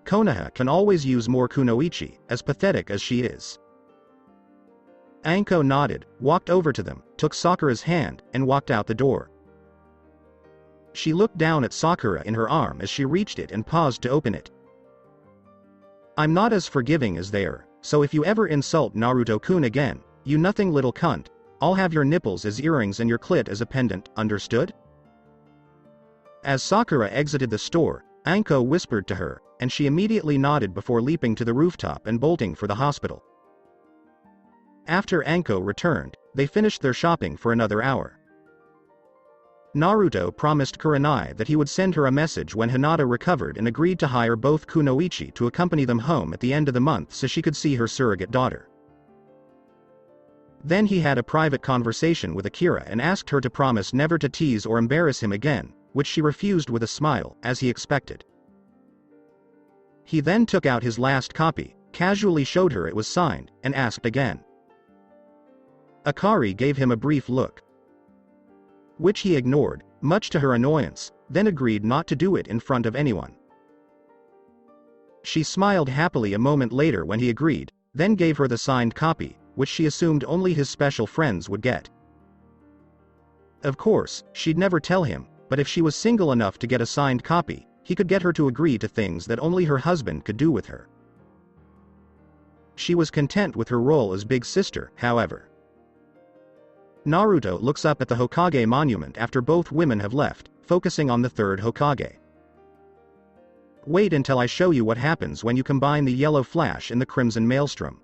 S2: Konoha can always use more kunoichi, as pathetic as she is. Anko nodded, walked over to them, took Sakura's hand, and walked out the door. She looked down at Sakura in her arm as she reached it and paused to open it. I'm not as forgiving as they are, so if you ever insult Naruto-kun again, you nothing little cunt, I'll have your nipples as earrings and your clit as a pendant, understood? As Sakura exited the store, Anko whispered to her, and she immediately nodded before leaping to the rooftop and bolting for the hospital. After Anko returned, they finished their shopping for another hour. Naruto promised Kurenai that he would send her a message when Hinata recovered and agreed to hire both kunoichi to accompany them home at the end of the month so she could see her surrogate daughter. Then he had a private conversation with Akira and asked her to promise never to tease or embarrass him again, which she refused with a smile, as he expected. He then took out his last copy, casually showed her it was signed, and asked again. Akari gave him a brief look, which he ignored, much to her annoyance, then agreed not to do it in front of anyone. She smiled happily a moment later when he agreed, then gave her the signed copy, which she assumed only his special friends would get. Of course, she'd never tell him, but if she was single enough to get a signed copy, he could get her to agree to things that only her husband could do with her. She was content with her role as big sister, however. Naruto looks up at the Hokage monument after both women have left, focusing on the 3rd Hokage. Wait until I show you what happens when you combine the yellow flash and the crimson maelstrom.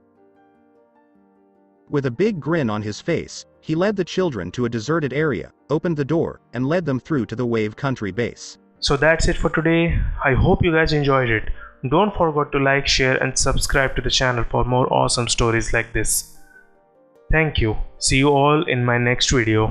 S2: With a big grin on his face, he led the children to a deserted area, opened the door, and led them through to the Wave Country base.
S1: So that's it for today. I hope you guys enjoyed it. Don't forget to like, share and subscribe to the channel for more awesome stories like this. Thank you. See you all in my next video.